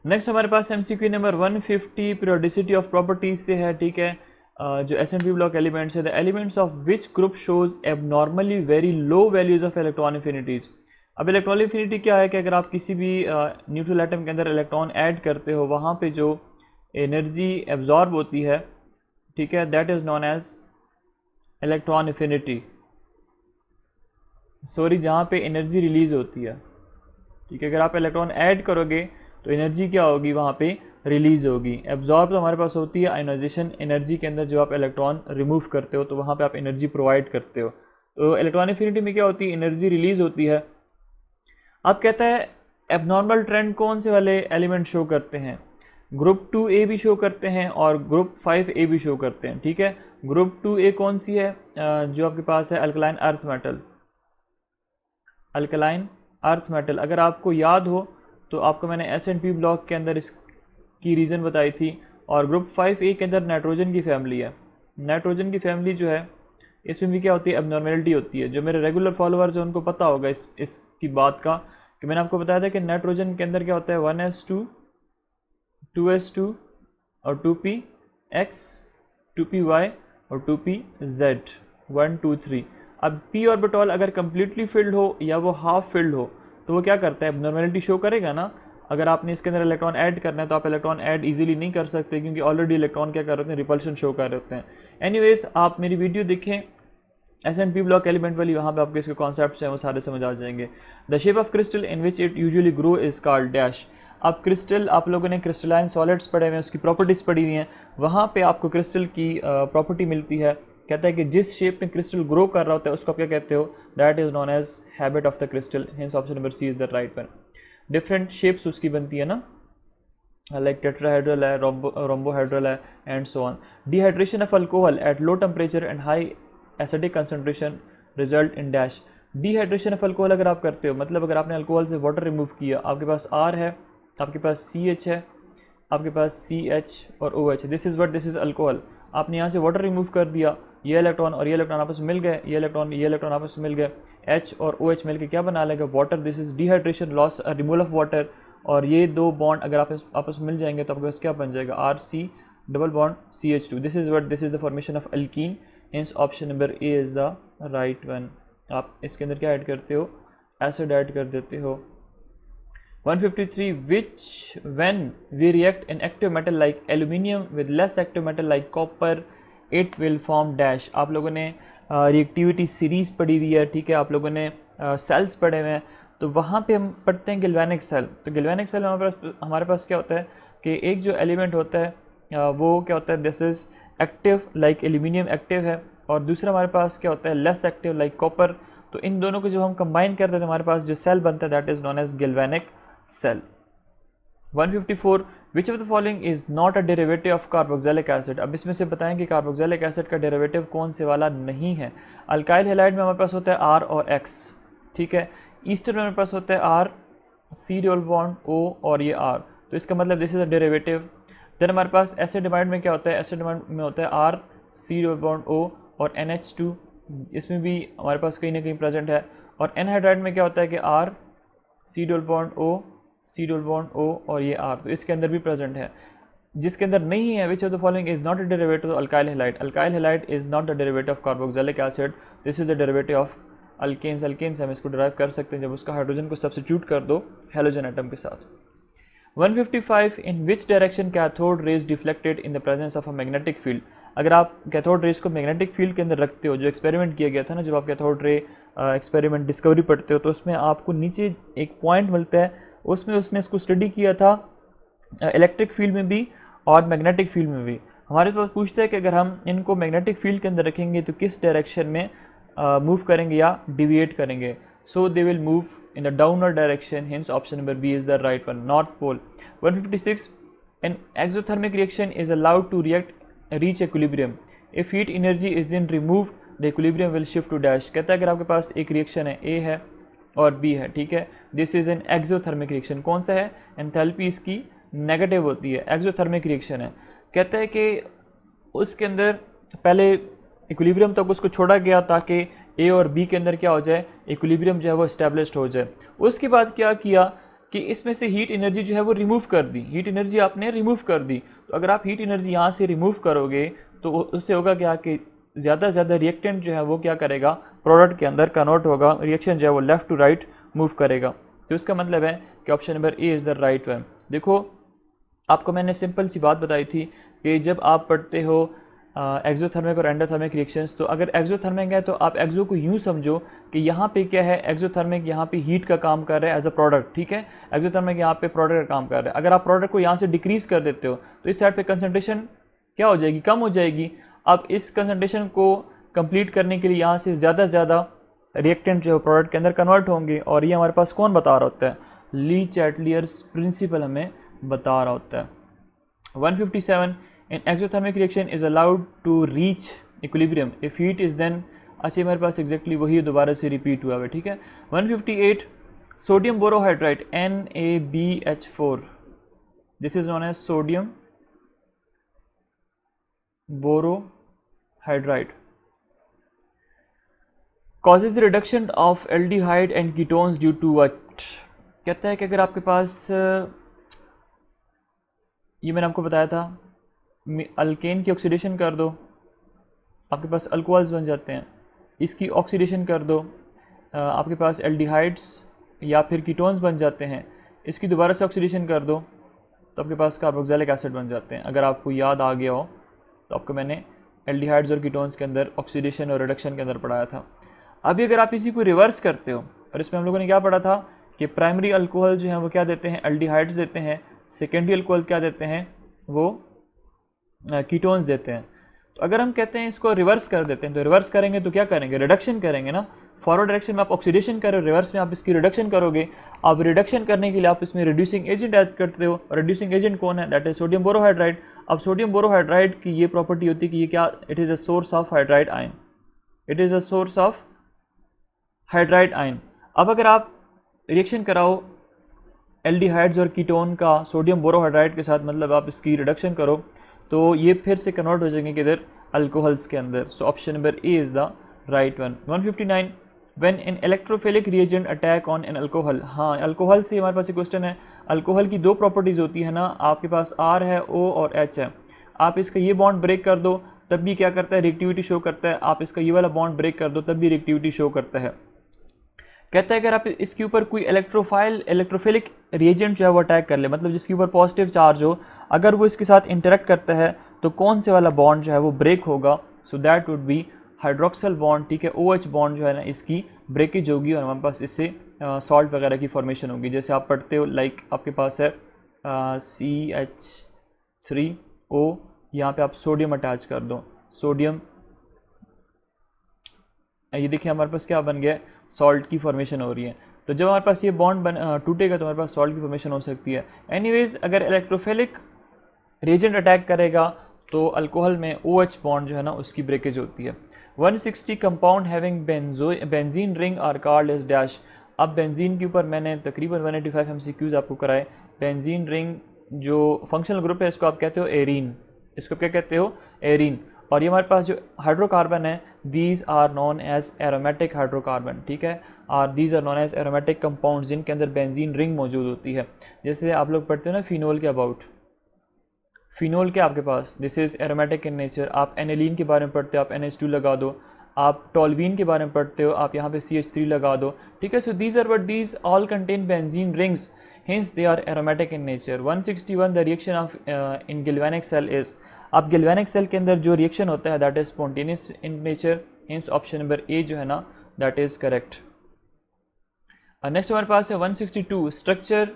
Next हमारे पास MCQ number 150 periodicity of properties से है, ठीक है। जो एस&पी ब्लॉक एलिमेंट्स है, the elements of which group shows abnormally very low values of electron affinities. अब इलेक्ट्रॉन इन्फिनिटी क्या है कि अगर आप किसी भी न्यूट्रल एटम के अंदर इलेक्ट्रॉन ऐड करते हो, वहाँ पे जो एनर्जी एब्जॉर्ब होती है, ठीक है, that is known as electron infinity. Sorry, जहाँ पे एनर्जी रिलीज होती है, ठीक है। अगर आप इलेक्ट्रॉन ऐड करोगे तो एनर्जी क्या होगी, वहाँ पे रिलीज होगी। एब्जॉर्ब तो हमारे पास होती है आयोनाइजेशन एनर्जी के अंदर, जो आप इलेक्ट्रॉन रिमूव करते हो तो वहाँ पे आप एनर्जी प्रोवाइड करते हो। तो इलेक्ट्रॉन इन्फिनिटी में क्या होती है, एनर्जी रिलीज होती है। अब कहता है एबनॉर्मल ट्रेंड कौन से वाले एलिमेंट शो करते हैं, ग्रुप 2A भी शो करते हैं और ग्रुप 5A भी शो करते हैं, ठीक है। ग्रुप 2A कौन सी है, जो आपके पास है alkaline earth metal, alkaline earth metal. अगर आपको याद हो तो आपको मैंने एस&पी ब्लॉक के अंदर इसकी रीज़न बताई थी। और ग्रुप 5A के अंदर नाइट्रोजन की फैमिली है। नाइट्रोजन की फैमिली जो है इसमें भी क्या होती है, एबनॉर्मेलिटी होती है। जो मेरे रेगुलर फॉलोअर्स हैं उनको पता होगा इसकी बात का, कि मैंने आपको बताया था कि नाइट्रोजन के अंदर क्या होता है, 1s2 2s2 और 2px 2py और 2pz 1 2 3। अब p ऑर्बिटल अगर कम्प्लीटली फिल्ड हो या वो हाफ फिल्ड हो तो वो क्या करता है, एबनॉर्मेलिटी शो करेगा ना। अगर आपने इसके अंदर इलेक्ट्रॉन ऐड करना है तो आप इलेक्ट्रॉन ऐड इजीली नहीं कर सकते, क्योंकि ऑलरेडी इलेक्ट्रॉन क्या कर रहे होते हैं, रिपल्शन शो कर रहे होते हैं। एनीवेज, आप मेरी वीडियो देखें एस&पी ब्लॉक एलिमेंट वाली, वहाँ पे आपके इसके कॉन्सेप्ट्स हैं वो सारे समझ आ जाएंगे। The shape of crystal in which it usually grow is called dash. अब क्रिस्टल, आप लोगों ने क्रिस्टलाइन सॉलिड्स पढ़े हुए हैं, उसकी प्रॉपर्टीज़ पढ़ी हुई हैं, वहाँ पे आपको क्रिस्टल की प्रॉपर्टी मिलती है। कहता है कि जिस शेप में क्रिस्टल ग्रो कर रहा होता है उसको आप क्या कहते हो, that is known as habit of the crystal. Hence option number C is the right one. Different shapes उसकी बनती है ना, लाइक टेट्राहेड्रल है, रोम्बोहेड्रल है and so on. Dehydration of alcohol at low temperature and high acidic concentration result in dash. Dehydration of alcohol अगर आप करते हो, मतलब अगर आपने अल्कोहल से वाटर रिमूव किया, आपके पास R है, आपके पास CH है, आपके पास CH और OH है, दिस इज़ अल्कोहल। आपने यहाँ से वाटर रिमूव कर दिया, ये इलेक्ट्रॉन और ये इलेक्ट्रॉन आपस में मिल गए, ये इलेक्ट्रॉन आपस में मिल गए, H और OH मिल के क्या बना लेगा, water. This is dehydration, loss removal of water. और ये दो बॉन्ड अगर आपस में मिल जाएंगे तो आपके पास क्या बन जाएगा, RC double bond CH2। This is the formation of alkyne. Hence option number A is the right one. आप इसके अंदर क्या ऐड करते हो, एसिड ऐड कर देते हो। 153 which when we react in active metal like aluminium with less active metal like copper it will form dash. आप लोगों ने रिएक्टिविटी सीरीज़ पढ़ी हुई है, ठीक है, आप लोगों ने सेल्स पढ़े हुए हैं, तो वहाँ पे हम पढ़ते हैं गैल्वेनिक सेल। तो गैल्वेनिक सेल हमारे पास क्या होता है कि एक जो एलिमेंट होता है वो क्या होता है, this is active like aluminium active है, और दूसरा हमारे पास क्या होता है लेस एक्टिव लाइक कॉपर। तो इन दोनों को जब हम कंबाइन करते हैं तो हमारे पास जो सेल बनता है that is known as galvanic cell. 154 which of the following is not a derivative of carboxylic acid. अब इसमें से बताएं कि कार्बोक्सिलिक एसिड का डेरिवेटिव कौन से वाला नहीं है। अल्काइल हैलाइड में हमारे पास होता है R और X, ठीक है। ईस्टर में हमारे पास होता है R, C double bond O और ये R, तो इसका मतलब this is a derivative. Then हमारे पास एसिडामाइड में क्या होता है, एसिडामाइड में होता है R, C double bond O और NH2, इसमें भी हमारे पास कहीं ना कहीं प्रेजेंट है। और एनहाइड्राइड में क्या होता है कि R, C double bond O, C double bond O और ये R, तो इसके अंदर भी प्रेजेंट है। जिसके अंदर नहीं है which of the following is not a derivative of alkyl halide. Alkyl halide is not the derivative of carboxylic acid, this is the derivative of alkenes. Alkenes हम इसको डिराइव कर सकते हैं जब उसका हाइड्रोजन को सब्स्टिट्यूट कर दो हेलोजन एटम के साथ। 155 in which direction cathode rays deflected in the presence of a magnetic field. अगर आप कैथोड रेज को मैग्नेटिक फील्ड के अंदर रखते हो, जो एक्सपेरिमेंट किया गया था ना, जब आप कैथोड रे एक्सपेरिमेंट डिस्कवरी पढ़ते हो तो उसमें आपको नीचे एक पॉइंट मिलता है, उसमें उसने इसको स्टडी किया था इलेक्ट्रिक फील्ड में भी और मैग्नेटिक फील्ड में भी। हमारे पास पूछता है कि अगर हम इनको मैग्नेटिक फील्ड के अंदर रखेंगे तो किस डायरेक्शन में मूव करेंगे या डिविएट करेंगे। So they will move in the downward direction, hence option number B is the right one, north pole. 156 an exothermic reaction is allowed to reach equilibrium if heat energy is then remove the equilibrium will shift to dash. कहता है अगर आपके पास एक reaction है, ए है और B है, ठीक है, this is an exothermic reaction. कौन सा है, एंथैल्पी इसकी नेगेटिव होती है, एक्सोथर्मिक रिएक्शन है। कहता है कि उसके अंदर पहले इक्विलिब्रियम तक उसको छोड़ा गया ताकि ए और बी के अंदर क्या हो जाए, इक्विलिब्रियम जो है वो इस्टेब्लिश्ड हो जाए। उसके बाद क्या किया कि इसमें से हीट एनर्जी जो है वो रिमूव कर दी, हीट एनर्जी आपने रिमूव कर दी। तो अगर आप हीट एनर्जी यहाँ से रिमूव करोगे तो उससे होगा क्या कि ज़्यादा से ज़्यादा रिएक्टेंट जो है वो क्या करेगा, प्रोडक्ट के अंदर कन्वर्ट होगा, रिएक्शन जो है वो लेफ्ट टू राइट मूव करेगा। तो इसका मतलब है कि option number A is the right one. देखो आपको मैंने सिंपल सी बात बताई थी कि जब आप पढ़ते हो एक्सोथर्मिक और एंडोथर्मिक रिएक्शंस, तो अगर एक्सोथर्मिक है तो आप एक्सो को यूँ समझो कि यहाँ पे क्या है, एक्सोथर्मिक यहाँ पे हीट का काम कर रहा है एज अ प्रोडक्ट, ठीक है, एक्सोथर्मिक यहाँ पे प्रोडक्ट का काम कर रहा है। अगर आप प्रोडक्ट को यहाँ से डिक्रीज कर देते हो तो इस साइड पे कंसंट्रेशन क्या हो जाएगी, कम हो जाएगी। अब इस कंसंट्रेशन को कंप्लीट करने के लिए यहाँ से ज़्यादा से ज़्यादा रिएक्टेंट जो है प्रोडक्ट के अंदर कन्वर्ट होंगे, और ये हमारे पास कौन बता रहा होता है, ली चैटलियर्स प्रिंसिपल हमें बता रहा होता है। 157 an exothermic reaction is allowed to reach equilibrium if heat is then, अच्छा हमारे पास एग्जैक्टली वही दोबारा से रिपीट हुआ है, ठीक है। 158 sodium borohydride NaBH4, this is known as sodium borohydride causes reduction of aldehyde and ketones due to what। कहता है कि अगर आपके पास ये मैंने आपको बताया था अल्केन की ऑक्सीडेशन कर दो, आपके पास अल्कोहल्स बन जाते हैं, इसकी ऑक्सीडेशन कर दो, आपके पास एल्डिहाइड्स या फिर कीटोन्स बन जाते हैं, इसकी दोबारा से ऑक्सीडेशन कर दो तो आपके पास कार्बोक्सिलिक एसिड बन जाते हैं। अगर आपको याद आ गया हो तो आपको मैंने एल्डिहाइड्स और कीटोन्स के अंदर ऑक्सीडेशन और रिडक्शन के अंदर पढ़ाया था। अभी अगर आप इसी को रिवर्स करते हो, और इसमें हम लोगों ने क्या पढ़ा था कि प्राइमरी अल्कोहल जो है वो क्या देते हैं, एल्डिहाइड्स देते हैं, सेकेंडरी अल्कोहल क्या देते हैं, वो कीटोन्स देते हैं। तो अगर हम कहते हैं इसको रिवर्स कर देते हैं, तो रिवर्स करेंगे तो क्या करेंगे, रिडक्शन करेंगे ना। फॉरवर्ड डायरेक्शन में आप ऑक्सीडेशन करो, रिवर्स में आप इसकी रिडक्शन करोगे। अब रिडक्शन करने के लिए आप इसमें रिड्यूसिंग एजेंट ऐड करते हो, रिड्यूसिंग एजेंट कौन है, दैट इज सोडियम बोरोहाइड्राइड। अब सोडियम बोरोहाइड्राइड की ये प्रॉपर्टी होती है कि ये क्या, it is a source of hydride ion, it is a source of hydride ion. अब अगर आप रिएक्शन कराओ एल्डिहाइड्स और कीटोन का सोडियम बोरोहाइड्राइड के साथ, मतलब आप इसकी रिडक्शन करो तो ये फिर से कन्वर्ट हो जाएंगे किधर, अल्कोहल्स के अंदर। सो option number A is the right one. 159 when an electrophilic reagent attack on an alcohol. हाँ, अल्कोहल से हमारे पास एक क्वेश्चन है। अल्कोहल की दो प्रॉपर्टीज़ होती है ना, आपके पास R है, O और H है। आप इसका ये बॉन्ड ब्रेक कर दो तब भी क्या करता है, रिएक्टिविटी शो करता है। आप इसका ये वाला बॉन्ड ब्रेक कर दो तब भी रिएक्टिविटी शो करता है। कहता है अगर आप इसके ऊपर कोई इलेक्ट्रोफिलिक रिएजेंट जो है वो अटैक कर ले, मतलब जिसके ऊपर पॉजिटिव चार्ज हो, अगर वो इसके साथ इंटरेक्ट करता है तो कौन से वाला बॉन्ड जो है वो ब्रेक होगा, so that would be hydroxyl bond, ठीक है। OH बॉन्ड जो है ना इसकी ब्रेकेज होगी और हमारे पास इससे सॉल्ट वगैरह की फॉर्मेशन होगी। जैसे आप पढ़ते हो लाइक आपके पास है CH3O, यहाँ पे आप सोडियम अटैच कर दो, सोडियम, ये देखिए हमारे पास क्या बन गया, सॉल्ट की फॉर्मेशन हो रही है। तो जब हमारे पास ये बॉन्ड टूटेगा तो हमारे पास सॉल्ट की फॉर्मेशन हो सकती है। एनीवेज अगर इलेक्ट्रोफिलिक रिएजेंट अटैक करेगा तो अल्कोहल में OH बॉन्ड जो है ना उसकी ब्रेकेज होती है। 160 compound having benzene ring are called as dash. अब बेंजीन के ऊपर मैंने तकरीबन 185 MCQs आपको कराए। बेंजीन रिंग जो फंक्शनल ग्रुप है इसको आप कहते हो एरीन, इसको क्या कहते हो, एरीन। और ये हमारे पास जो हाइड्रोकार्बन है, these are known as aromatic hydrocarbon, ठीक है, और these are known as aromatic compounds जिनके अंदर बेंजीन रिंग मौजूद होती है। जैसे आप लोग पढ़ते हो ना फिनोल के अबाउट, फिनोल के आपके पास this is aromatic in nature. आप एनिलीन के बारे में पढ़ते हो, आप NH2 लगा दो। आप टॉल्वीन के बारे में पढ़ते हो, आप यहाँ पे CH3 लगा दो, ठीक है। So these are but these all contain benzene rings, hence they are aromatic in nature। 161 the reaction of in galvanic cell is, अब galvanic cell के अंदर जो रिएक्शन होता है that is spontaneous in nature, hence option number A जो है ना that is correct। Next हमारे पास है 162 structure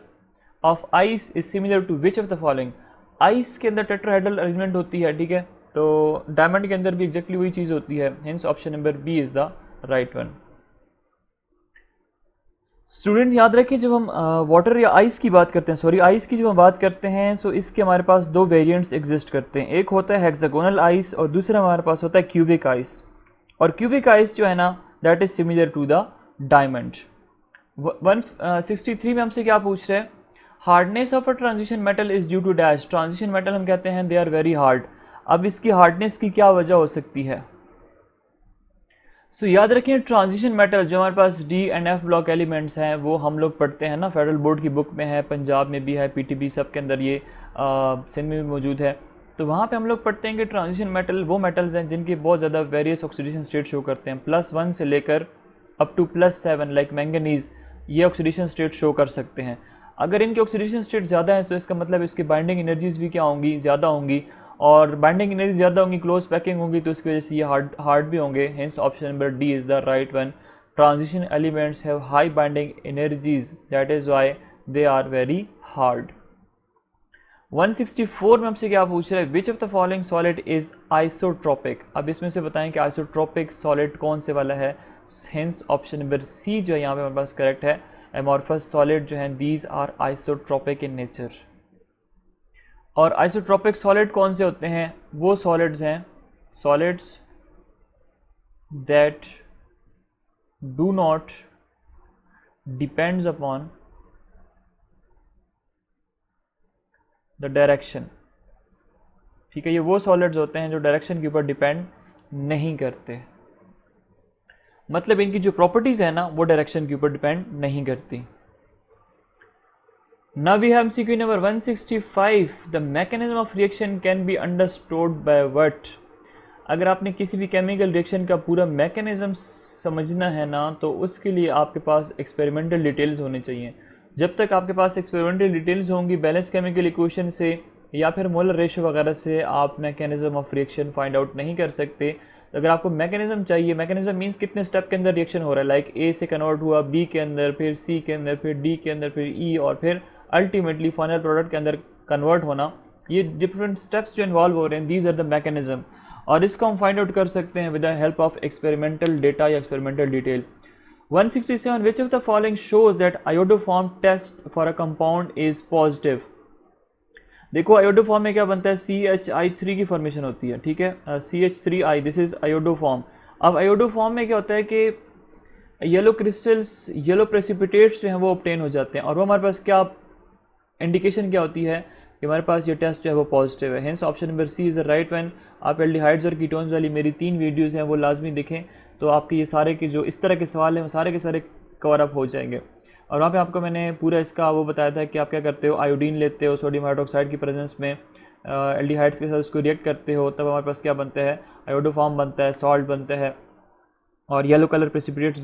of ice is similar to which of the following. Ice के अंदर टेट्राहेड्रल अरेंजमेंट होती है, ठीक है, तो डायमंड के अंदर भी एग्जैक्टली वही चीज़ होती है, hence option number B is the right one. Student याद रखें जब हम वाटर या आइस की बात करते हैं, सॉरी आइस की जब हम बात करते हैं, सो इसके हमारे पास दो वेरिएंट्स एग्जिस्ट करते हैं। एक होता है हेक्सागोनल आइस और दूसरा हमारे पास होता है क्यूबिक आइस। और क्यूबिक आइस जो है ना that is similar to the diamond. 163 में हमसे क्या पूछ रहे हैं, hardness of a transition metal is due to dash. Transition metal हम कहते हैं दे आर वेरी हार्ड। अब इसकी हार्डनेस की क्या वजह हो सकती है? सो याद रखें ट्रांजिशन मेटल जो हमारे पास D and F block elements हैं वो हम लोग पढ़ते हैं ना, फेडरल बोर्ड की बुक में है, पंजाब में भी है, PTB सब के अंदर ये सिंध में भी मौजूद है। तो वहाँ पे हम लोग पढ़ते हैं कि ट्रांजिशन मेटल वो मेटल्स हैं जिनके बहुत ज़्यादा वेरियस ऑक्सीडेशन स्टेट शो करते हैं, +1 से लेकर अप टू +7 लाइक मैंगनीज, ये ऑक्सीडेशन स्टेट शो कर सकते हैं। अगर इनके ऑक्सीडेशन स्टेट ज़्यादा है तो इसका मतलब इसकी बाइंडिंग एनर्जीज भी क्या होंगी, ज़्यादा होंगी, और बाइंडिंग एनर्जी ज़्यादा होंगी, क्लोज पैकिंग होगी, तो इसकी वजह से ये हार्ड भी होंगे। Hence option number D is the right one. Transition elements have high binding energies, that is why they are very hard. 164 में हमसे क्या पूछ रहा है, which of the following solid is isotropic. अब इसमें से बताएं कि आइसोट्रोपिक सॉलिड कौन से वाला है। हेंस ऑप्शन नंबर सी जो है यहाँ पे हमारे पास करेक्ट है। एमॉर्फस सॉलिड जो हैं these are isotropic in nature. और आइसोट्रोपिक सॉलिड कौन से होते हैं, वो सॉलिड्स हैं solids that do not depends upon the direction, ठीक है। ये वो सॉलिड्स होते हैं जो डायरेक्शन के ऊपर डिपेंड नहीं करते, मतलब इनकी जो प्रॉपर्टीज है ना वो डायरेक्शन के ऊपर डिपेंड नहीं करती। Now we have MCQ number 165. The mechanism of reaction can be understood by what? अगर आपने किसी भी केमिकल रिएक्शन का पूरा मैकेनिज्म समझना है ना तो उसके लिए आपके पास एक्सपेरिमेंटल डिटेल्स होने चाहिए। जब तक आपके पास एक्सपेरिमेंटल डिटेल्स होंगी बैलेंस केमिकल इक्वेशन से या फिर मोलर रेशियो वगैरह से आप mechanism of reaction find out नहीं कर सकते। तो अगर आपको मैकेनिज्म चाहिए, मैकेनिज्म मीन्स कितने स्टेप के अंदर रिएक्शन हो रहा है, लाइक ए से कन्वर्ट हुआ बी के अंदर, फिर सी के अंदर, फिर डी के अंदर, फिर ई, और फिर अल्टीमेटली फाइनल प्रोडक्ट के अंदर कन्वर्ट होना, ये डिफरेंट स्टेप्स जो इन्वॉल्व हो रहे हैं, दीज आर द मैकेनिज्म। और इसको हम फाइंड आउट कर सकते हैं with the help of experimental data या experimental detail. 167 which of the following shows that iodoform test for a compound is positive. देखो आयोडोफॉर्म में क्या बनता है, CHI3 की फॉर्मेशन होती है, ठीक है, CH3I, दिस इज आयोडोफॉर्म। अब आयोडोफॉर्म में क्या होता है कि येलो क्रिस्टल्स, येलो प्रेसिपिटेट्स जो हैं वो ऑब्टेन हो जाते हैं, और वो हमारे पास क्या इंडिकेशन क्या होती है कि हमारे पास ये टेस्ट जो है वो पॉजिटिव है। Hence option number C is the right one. आप एल्डिहाइड्स और कीटोन्स वाली मेरी 3 वीडियोज़ हैं वो लाजमी देखें, तो आपके ये सारे के जो इस तरह के सवाल हैं वो सारे के सारे कवर अप हो जाएंगे। और वहाँ पे आपको मैंने पूरा इसका वो बताया था कि आप क्या करते हो, आयोडीन लेते हो सोडियम हाइड्रोक्साइड की प्रेजेंस में, एल्डिहाइड्स के साथ उसको रिएक्ट करते हो, तब हमारे पास क्या बनता है, आयोडोफॉर्म बनता है, सॉल्ट बनता है, और येलो कलर प्रेसिपिटेट्स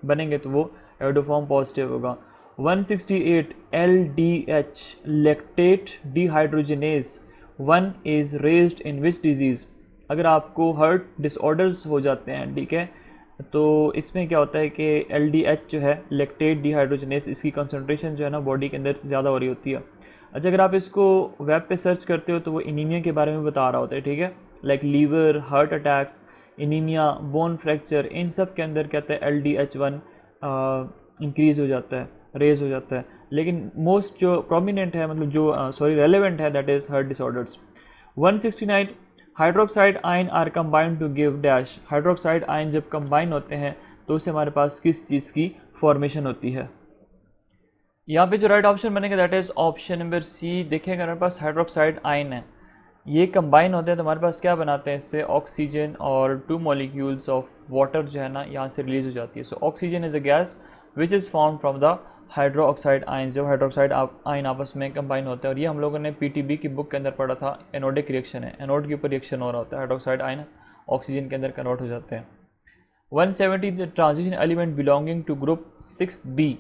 बनेंगे तो वो आयोडोफॉर्म पॉजिटिव होगा। 168 LDH lactate dehydrogenase, one is raised in which disease. अगर आपको हार्ट डिसऑर्डर्स हो जाते हैं, ठीक है, तो इसमें क्या होता है कि LDH जो है लैक्टेट डिहाइड्रोजनेस, इसकी कंसनट्रेशन जो है ना बॉडी के अंदर ज़्यादा हो रही होती है। अच्छा, अगर आप इसको वेब पे सर्च करते हो तो वो एनीमिया के बारे में बता रहा होता है, ठीक है, like liver, heart attacks, anaemia, bone fracture, इन सब के अंदर कहते हैं LDH1 इंक्रीज़ हो जाता है, रेज हो जाता है। लेकिन मोस्ट जो प्रोमिनेंट है, मतलब जो रेलेवेंट है, that is heart disorders. 169 hydroxide ion are combined to give dash. Hydroxide ion जब कंबाइन होते हैं तो उससे हमारे पास किस चीज़ की फॉर्मेशन होती है? यहाँ पे जो राइट ऑप्शन बनेगा that is option number C. देखिएगा हमारे पास हाइड्रोक्साइड आयन है, ये कंबाइन होते हैं तो हमारे पास क्या बनाते हैं? इससे ऑक्सीजन और 2 मॉलिक्यूल्स ऑफ वाटर जो है ना यहाँ से रिलीज हो जाती है। So oxygen is a gas which is form from the hydro oxide ion. जब हाइड्रोक्साइड आयन आपस में कंबाइन होते हैं, और ये हम लोगों ने PTB की बुक के अंदर पढ़ा था, एनोडिक रिएक्शन है, एनोड के ऊपर रिएक्शन हो रहा होता है, हाइड्रोक्साइड आयन ऑक्सीजन के अंदर कन्वर्ट हो जाते हैं। 170 the transition element belonging to group 6B।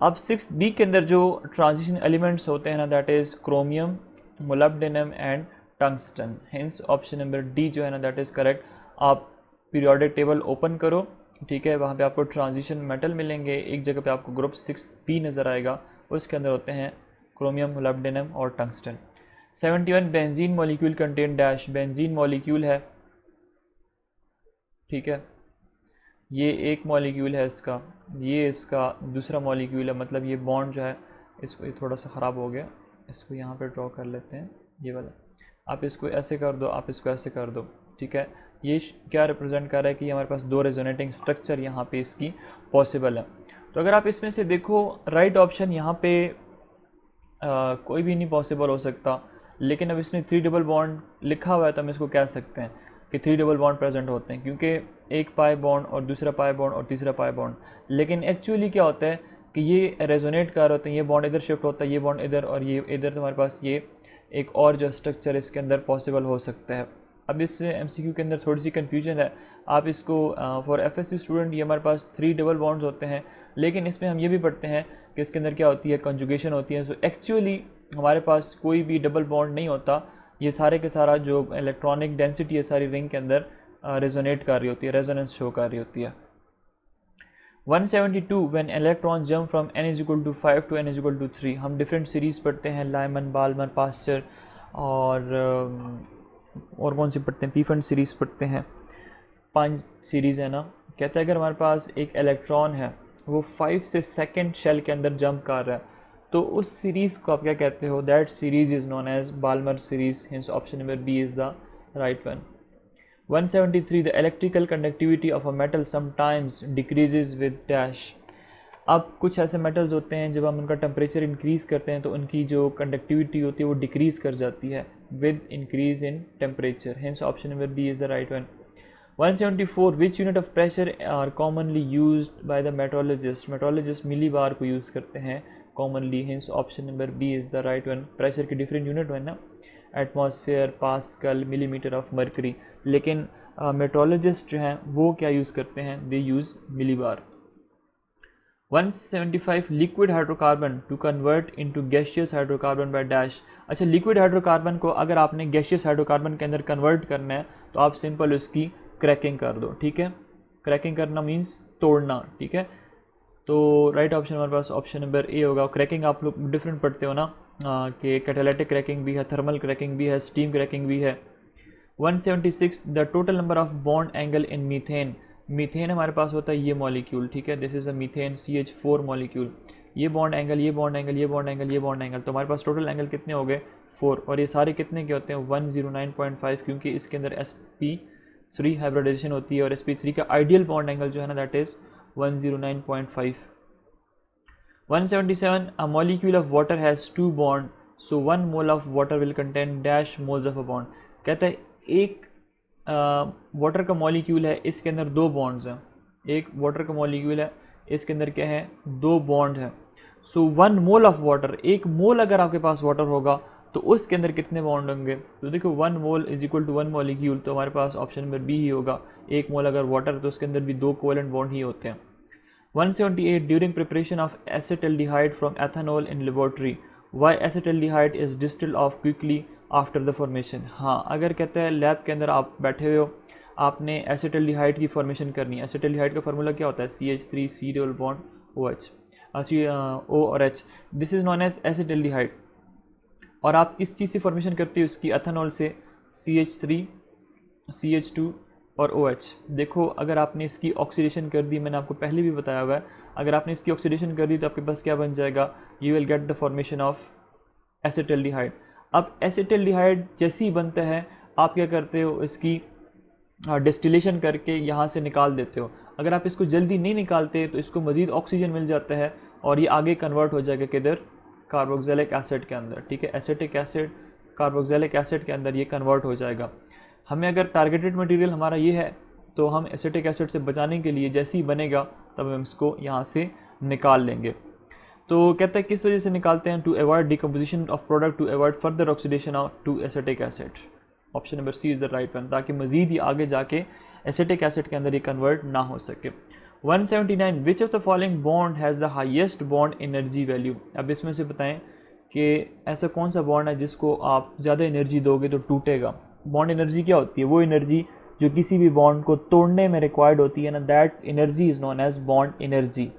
अब 6B के अंदर जो ट्रांजिशन एलिमेंट्स होते हैं ना that is chromium, molybdenum and tungsten. Hence option number D जो है ना दैट इज़ करेक्ट। आप पीरियोडिक टेबल ओपन करो, ठीक है, वहाँ पे आपको ट्रांजिशन मेटल मिलेंगे। एक जगह पे आपको ग्रुप 6B नज़र आएगा, उसके अंदर होते हैं क्रोमियम, मोलिब्डेनम और tungsten. 71 benzene molecule contain dash. Benzene molecule है, ठीक है, ये एक मॉलिक्यूल है इसका, ये इसका दूसरा मॉलिक्यूल है, मतलब ये बॉन्ड जो है इसको, ये थोड़ा सा ख़राब हो गया, इसको यहाँ पे ड्रॉ कर लेते हैं, ये वाला। आप इसको ऐसे कर दो, आप इसको ऐसे कर दो, ठीक है। ये क्या रिप्रेजेंट कर रहा है कि हमारे पास 2 रेजोनेटिंग स्ट्रक्चर यहाँ पे इसकी पॉसिबल है। तो अगर आप इसमें से देखो राइट ऑप्शन यहाँ पे कोई भी नहीं पॉसिबल हो सकता, लेकिन अब इसने 3 डबल बॉन्ड लिखा हुआ है तो हम इसको कह सकते हैं कि 3 डबल बॉन्ड प्रेजेंट होते हैं, क्योंकि एक पाई बॉन्ड और दूसरा पाई बॉन्ड और तीसरा पाई बॉन्ड। लेकिन एक्चुअली क्या होता है कि ये रेजोनेट कर रहे होते हैं, ये बॉन्ड इधर शिफ्ट होता है, ये बॉन्ड इधर और ये इधर, तो हमारे पास ये एक और जो स्ट्रक्चर इसके अंदर पॉसिबल हो सकता है। अब इस MCQ के अंदर थोड़ी सी कन्फ्यूजन है, आप इसको फॉर FSC स्टूडेंट, ये हमारे पास 3 डबल बॉन्ड्स होते हैं, लेकिन इसमें हम ये भी पढ़ते हैं कि इसके अंदर क्या होती है, कंजुगेशन होती है। सो एक्चुअली हमारे पास कोई भी डबल बॉन्ड नहीं होता, ये सारे के सारा जो इलेक्ट्रॉनिक डेंसिटी है सारी रिंग के अंदर रेजोनेट कर रही होती है, रेजोनेंस शो कर रही होती है। 172 when electron jump from n = 5 to n = 3। हम डिफरेंट सीरीज़ पढ़ते हैं, लाइमन, बाल्मर, पास्चर और कौन सी पढ़ते हैं, पीफन सीरीज़ पढ़ते हैं, 5 सीरीज़ है ना। कहता है अगर हमारे पास एक इलेक्ट्रॉन है वो 5 से सेकंड शेल के अंदर जंप कर रहा है, तो उस सीरीज़ को आप क्या कहते हो? That series is known as Balmer series. Hence option number B is the right one. 173 the electrical conductivity of a metal sometimes decreases with dash. अब कुछ ऐसे मेटल्स होते हैं जब हम उनका टेम्परेचर इंक्रीज़ करते हैं तो उनकी जो कंडक्टिविटी होती है वो डिक्रीज़ कर जाती है with increase in temperature. Hence option number B is the right one. 174 which unit of pressure are commonly used by the meteorologist. Meteorologist millibar को यूज़ करते हैं commonly. Hence option number B is the right one. Pressure की different unit है ना, atmosphere, pascal, millimetre of mercury, लेकिन meteorologist जो हैं वो क्या यूज़ करते हैं? They use millibar. 175 liquid hydrocarbon to convert into gaseous hydrocarbon by dash. अच्छा, लिक्विड हाइड्रोकार्बन को अगर आपने गैसियस हाइड्रोकार्बन के अंदर कन्वर्ट करना है तो आप सिंपल उसकी क्रैकिंग कर दो, ठीक है। क्रैकिंग करना मीन्स तोड़ना, ठीक है। तो राइट ऑप्शन हमारे पास ऑप्शन नंबर ए होगा। क्रैकिंग आप लोग डिफरेंट पढ़ते हो ना, कि कैटालिटिक क्रैकिंग भी है, थर्मल क्रैकिंग भी है, स्टीम क्रैकिंग भी है। 176 the total number of bond angle in methane. Methane हमारे पास होता है ये मॉलिक्यूल, ठीक है, this is a methane CH4 molecule. ये बॉन्ड एंगल, ये बॉन्ड एंगल, ये बॉन्ड एंगल, ये बॉन्ड एंगल, तो हमारे पास टोटल एंगल कितने हो गए? 4। और ये सारे कितने के होते हैं? 109.5, क्योंकि इसके अंदर sp3 हाइब्रिडाइजेशन होती है और sp3 का आइडियल बॉन्ड एंगल जो है ना that is 109.5। 177 a molecule of water has 2 bond, so 1 mole of water will contain dash moles of a bond। कहता है एक वाटर का मॉलिक्यूल है, इसके अंदर 2 बॉन्ड्स हैं। एक वाटर का मॉलिक्यूल है, इसके अंदर क्या है? 2 बॉन्ड है। सो 1 मोल ऑफ वाटर, एक मोल अगर आपके पास वाटर होगा तो उसके अंदर कितने बॉन्ड होंगे? तो देखो 1 mole is equal to 1 molecule, तो हमारे पास ऑप्शन नंबर बी ही होगा। एक मोल अगर वाटर है तो उसके अंदर भी 2 कोवेलेंट बॉन्ड ही होते हैं। 178 during preparation of acetaldehyde from ethanol in laboratory, why acetaldehyde is distilled of quickly after the formation. हाँ, अगर कहते हैं लैब के अंदर आप बैठे हुए हो, आपने एसिटल्डिहाइड की फॉर्मेशन करनी है। एसिटल्डिहाइड का फार्मूला क्या होता है? CH3 double bond OH, O और H, this is known as acetaldehyde. और आप किस चीज़ से फॉर्मेशन करते हो? उसकी एथेनॉल से, CH3 CH2 और OH। देखो, अगर आपने इसकी ऑक्सीडेशन कर दी, मैंने आपको पहले भी बताया हुआ है, अगर आपने इसकी ऑक्सीडेशन कर दी तो आपके पास क्या बन जाएगा? You will get the formation of acetaldehyde. अब एसिटल्डिहाइड जैसे ही बनता है, आप क्या करते हो? इसकी डिस्टिलेशन करके यहाँ से निकाल देते हो। अगर आप इसको जल्दी नहीं निकालते तो इसको मज़ीद ऑक्सीजन मिल जाता है और ये आगे कन्वर्ट हो जाएगा किधर? कार्बोक्सिलिक एसिड के अंदर। ठीक है, एसिटिक एसिड कार्बोक्सिलिक एसिड के अंदर ये कन्वर्ट हो जाएगा। हमें अगर टारगेटेड मटेरियल हमारा ये है तो हम एसिटिक एसिड से बचाने के लिए जैसे ही बनेगा तब हम इसको यहाँ से निकाल लेंगे। तो कहते हैं किस वजह से निकालते हैं? To avoid decomposition of product, to avoid further oxidation of to acetic acid. Option number C is the right one, ताकि मज़ीद ही आगे जाके एसिटिक एसिड के अंदर ये कन्वर्ट ना हो सके। 179, विच of the following bond has the highest bond energy value. अब इसमें से बताएं कि ऐसा कौन सा बॉन्ड है जिसको आप ज़्यादा एनर्जी दोगे तो टूटेगा। बॉन्ड एनर्जी क्या होती है? वो एनर्जी जो किसी भी बॉन्ड को तोड़ने में रिक्वायर्ड होती है ना, that energy is known as bond energy.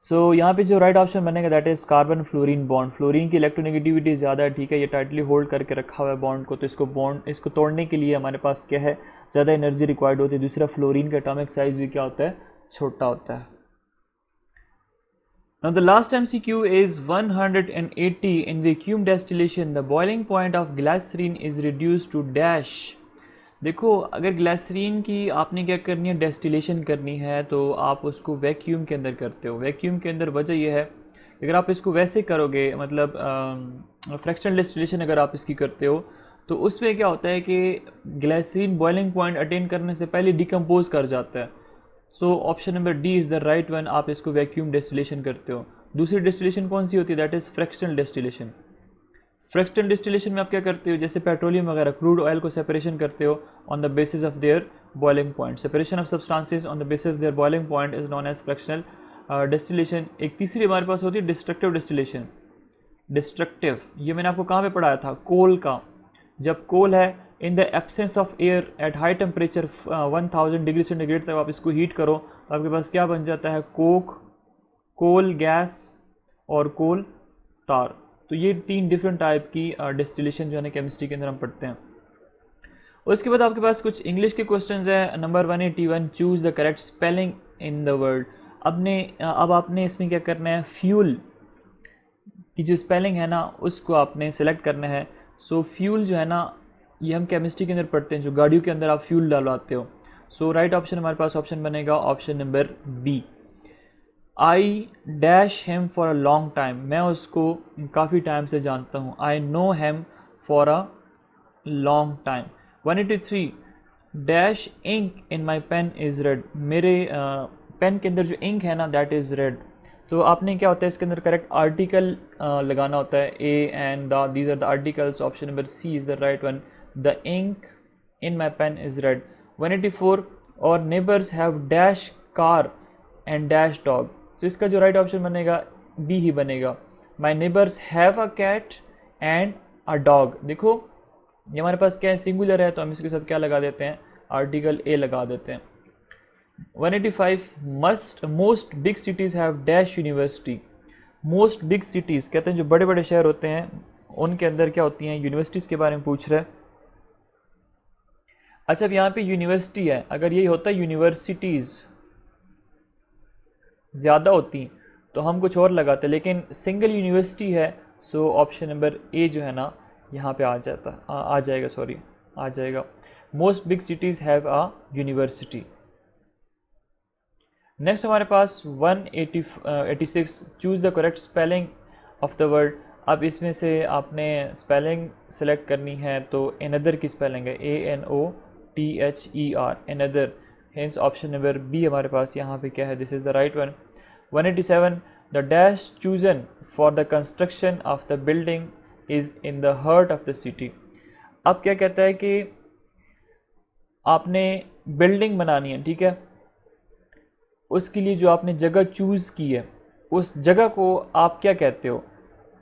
So यहाँ पे जो राइट ऑप्शन बनेगा that is carbon fluorine bond. Fluorine की इलेक्ट्रोनेगेटिविटी ज़्यादा है, ठीक है, ये टाइटली होल्ड करके रखा हुआ है बॉन्ड को, तो इसको तोड़ने के लिए हमारे पास क्या है? ज़्यादा एनर्जी रिक्वायर्ड होती है। दूसरा, फ्लोरीन का एटॉमिक साइज भी क्या होता है? छोटा होता है। Now the last MCQ is 180. In vacuum distillation, the boiling point of glycerin is reduced to dash. देखो, अगर ग्लाइसरीन की आपने क्या करनी है? डेस्टिलेशन करनी है, तो आप उसको वैक्यूम के अंदर करते हो। वैक्यूम के अंदर वजह यह है, अगर आप इसको वैसे करोगे, मतलब फ्रैक्शनल डिस्टिलेशन अगर आप इसकी करते हो, तो उसमें क्या होता है कि ग्लाइसरीन बॉइलिंग पॉइंट अटेन करने से पहले डिकम्पोज कर जाता है। सो option number D is the right one, आप इसको वैक्यूम डिस्टिलेशन करते हो। दूसरी डिस्टिलेशन कौन सी होती है? That is fractional distillation. Fractional distillation में आप क्या करते हो? जैसे पेट्रोलियम वगैरह, क्रूड ऑयल को सेपरेशन करते हो on the basis of their boiling point. Separation of substances on the basis of their boiling point is known as fractional distillation. एक तीसरी हमारे पास होती है डिस्ट्रक्टिव डिस्टिलेशन। डिस्ट्रक्टिव, ये मैंने आपको कहाँ पे पढ़ाया था? कोल का। जब कोल है, in the absence of air at high temperature 1000 degree centigrade तक आप इसको हीट करो तो आपके पास क्या बन जाता है? कोक, कोल गैस और कोल तार। तो ये 3 डिफरेंट टाइप की डिस्टिलेशन जो है ना केमिस्ट्री के अंदर हम पढ़ते हैं। उसके बाद आपके पास कुछ इंग्लिश के क्वेश्चंस है। Number 181, choose the correct spelling in the word. अब आपने इसमें क्या करना है? फ्यूल की जो स्पेलिंग है ना उसको आपने सेलेक्ट करना है। सो फ्यूल जो है ना, ये हम केमिस्ट्री के अंदर पढ़ते हैं, जो गाड़ियों के अंदर आप फ्यूल डालवाते हो। सो राइट ऑप्शन हमारे पास ऑप्शन बनेगा option number B. I dash him for a long time, मैं उसको काफ़ी टाइम से जानता हूँ। I know him for a long time. 183, dash ink in my pen is red, मेरे पेन के अंदर जो इंक है ना दैट इज़ रेड। तो आपने क्या होता है इसके अंदर करेक्ट आर्टिकल लगाना होता है, a and the, these are the articles. Option number C is the right one, the ink in my pen is red. 184, और neighbours have dash car and dash dog. तो इसका जो राइट ऑप्शन बनेगा B ही बनेगा। My neighbours have a cat and a dog. देखो ये हमारे पास क्या है? सिंगुलर है, तो हम इसके साथ क्या लगा देते हैं? आर्टिकल ए लगा देते हैं। 185, most big cities have dash university. Most big cities कहते हैं जो बड़े बड़े शहर होते हैं उनके अंदर क्या होती हैं? यूनिवर्सिटीज़ के बारे में पूछ रहे हैं। अच्छा, अब यहाँ पे यूनिवर्सिटी है, अगर यही होता है यूनिवर्सिटीज़ ज़्यादा होती तो हम कुछ और लगाते, लेकिन सिंगल यूनिवर्सिटी है, सो ऑप्शन नंबर ए जो है ना यहाँ पे आ जाएगा। Most big cities have a university. Next हमारे पास 186, choose the correct spelling of the word. अब इसमें से आपने स्पेलिंग सेलेक्ट करनी है, तो एनदर की स्पेलिंग है ANOTHER, another. Hence option number B हमारे पास यहाँ पे क्या है? This is the right one. 187, the dash chosen for the construction of the building is in the heart of the city. अब क्या कहता है कि आपने बिल्डिंग बनानी है, ठीक है, उसके लिए जो आपने जगह चूज़ की है उस जगह को आप क्या कहते हो?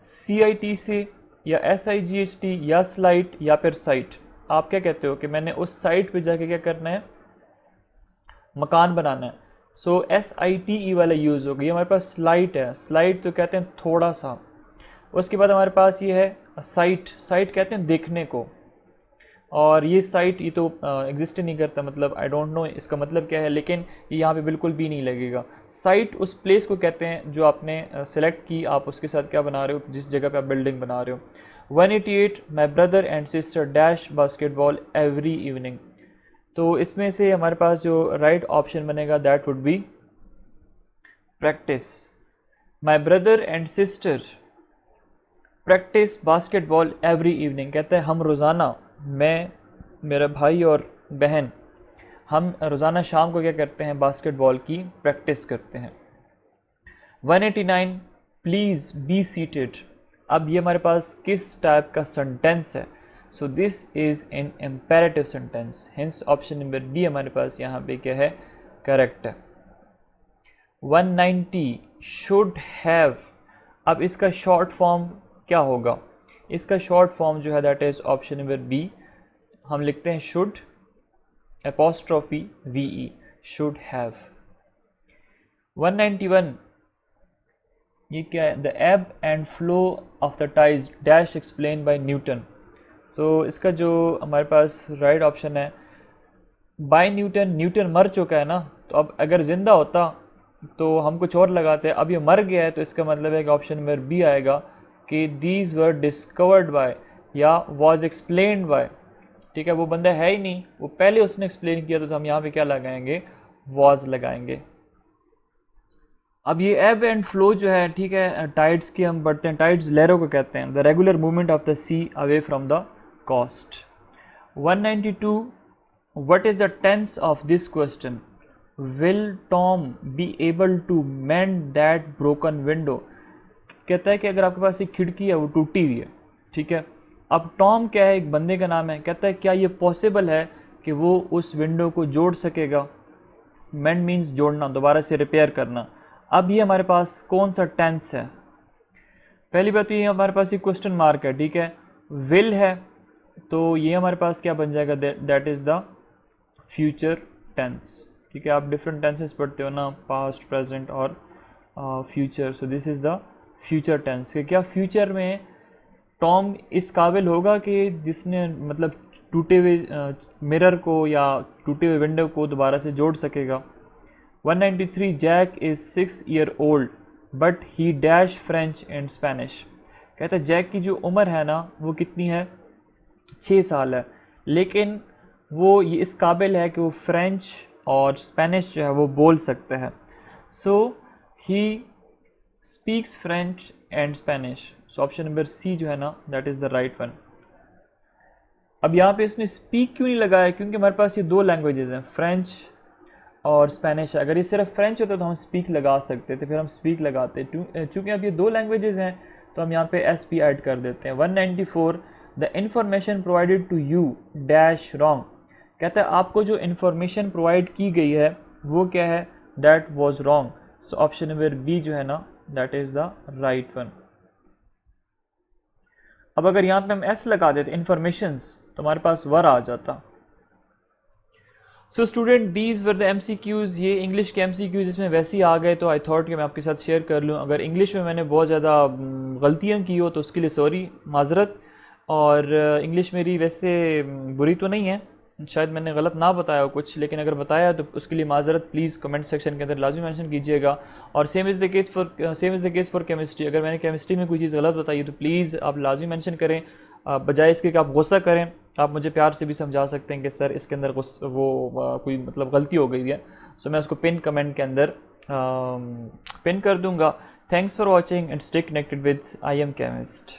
CIT से या SIGHT या स्लाइट या फिर साइट। आप क्या कहते हो कि मैंने उस साइट पे जाके क्या करना है, मकान बनाना है। सो SITE वाला यूज़ हो गया। हमारे पास स्लाइट है, स्लाइट तो कहते हैं थोड़ा सा। उसके बाद हमारे पास ये है साइट, साइट कहते हैं देखने को। और ये साइट ये तो एग्जिस्ट ही नहीं करता, मतलब आई डोंट नो इसका मतलब क्या है, लेकिन ये यहाँ पे बिल्कुल भी नहीं लगेगा। साइट उस प्लेस को कहते हैं जो आपने सेलेक्ट की, आप उसके साथ क्या बना रहे हो, जिस जगह पे आप बिल्डिंग बना रहे हो। 188 my brother and sister dash basketball every evening. तो इसमें से हमारे पास जो राइट ऑप्शन बनेगा that would be practice. My brother and sister practice basketball every evening, कहते हैं हम रोज़ाना, मैं, मेरा भाई और बहन, हम रोज़ाना शाम को क्या करते हैं, बास्केटबॉल की प्रैक्टिस करते हैं। 189 प्लीज़ बी सीटेड। अब ये हमारे पास किस टाइप का सेंटेंस है? सो this is an imperative sentence, hence option number D हमारे पास यहाँ पे क्या है, करेक्ट है। 190 शुड हैव। अब इसका शॉर्ट फॉर्म क्या होगा? इसका शॉर्ट फॉर्म जो है that is option number B, हम लिखते हैं should apostrophe VE, should have. 191 ये क्या है? The ebb and flow of the tides dash explain by Newton. So इसका जो हमारे पास राइट ऑप्शन है बाय न्यूटन। न्यूटन मर चुका है ना, तो अब अगर ज़िंदा होता तो हम कुछ और लगाते हैं, अब ये मर गया है तो इसका मतलब है कि ऑप्शन नंबर बी आएगा कि दीज वर डिस्कवर्ड बाय या वॉज एक्सप्लेन्ड बाय। ठीक है, वो बंदा है ही नहीं, वो पहले उसने एक्सप्लेन किया, तो हम यहाँ पे क्या लगाएंगे, वॉज लगाएंगे। अब ये एब एंड फ्लो जो है, ठीक है, टाइड्स की हम बढ़ते हैं, टाइड्स लहरों को कहते हैं, the regular movement of the sea away from the coast. 192 what is the tense of this question? Will Tom be able to mend that broken window. कहता है कि अगर आपके पास एक खिड़की है वो टूटी हुई है, ठीक है, अब टॉम क्या है, एक बंदे का नाम है, कहता है क्या ये पॉसिबल है कि वो उस विंडो को जोड़ सकेगा? मेंड मीन्स जोड़ना, दोबारा से रिपेयर करना। अब ये हमारे पास कौन सा टेंस है? पहली बात तो ये हमारे पास ये क्वेश्चन मार्क है, ठीक है, विल है, तो ये हमारे पास क्या बन जाएगा, that is the future tense. ठीक है, आप डिफरेंट टेंसेस पढ़ते हो ना, पास्ट, प्रेजेंट और future, so this is the future tense. कि क्या फ्यूचर में टॉम इस काबिल होगा कि जिसने मतलब टूटे हुए मिरर को या टूटे हुए विंडो को दोबारा से जोड़ सकेगा। 193 Jack is 6 year old but he dash French and Spanish. कहता है जैक की जो उम्र है ना वो कितनी है, 6 साल है, लेकिन वो ये इस काबिल है कि वो फ्रेंच और स्पेनिश जो है वो बोल सकता है। So he speaks French and Spanish. So option number C जो है ना that is the right one. अब यहाँ पे इसने स्पीक क्यों नहीं लगाया? क्योंकि हमारे पास ये दो लैंग्वेजेस हैं, फ्रेंच और स्पेनिश है। अगर ये सिर्फ फ्रेंच होता तो हम स्पीक लगा सकते थे, फिर हम स्पीक लगाते। चूँकि अब ये दो लैंग्वेजेस हैं तो हम यहाँ पे SP ऐड कर देते हैं। 194 the information provided to you dash wrong. कहता है आपको जो इन्फॉर्मेशन प्रोवाइड की गई है वो क्या है, that was wrong. So option number B जो है ना that is the right one. अब अगर यहाँ पे हम S लगा देते इन्फॉर्मेशंस तो हमारे पास वर आ जाता। So student these were the MCQs। ये इंग्लिश के MCQs इसमें वैसे ही आ गए तो आई थॉट कि मैं आपके साथ शेयर कर लूँ। अगर इंग्लिश में मैंने बहुत ज़्यादा गलतियाँ की हो तो उसके लिए सॉरी, माजरत। और इंग्लिश मेरी वैसे बुरी तो नहीं है, शायद मैंने गलत ना बताया हो कुछ, लेकिन अगर बताया तो उसके लिए माजरत। प्लीज़ कमेंट सेक्शन के अंदर लाजमी मेंशन कीजिएगा। और same is the case for chemistry. अगर मैंने केमिस्ट्री में कोई चीज़ गलत बताई है तो प्लीज़ आप लाजमी मेंशन करें, बजाय इसके कि आप गुस्सा करें। आप मुझे प्यार से भी समझा सकते हैं कि सर इसके अंदर कोई मतलब गलती हो गई है। सो मैं उसको पिन कमेंट के अंदर पिन कर दूंगा। Thanks for watching and stay connected with I am chemist.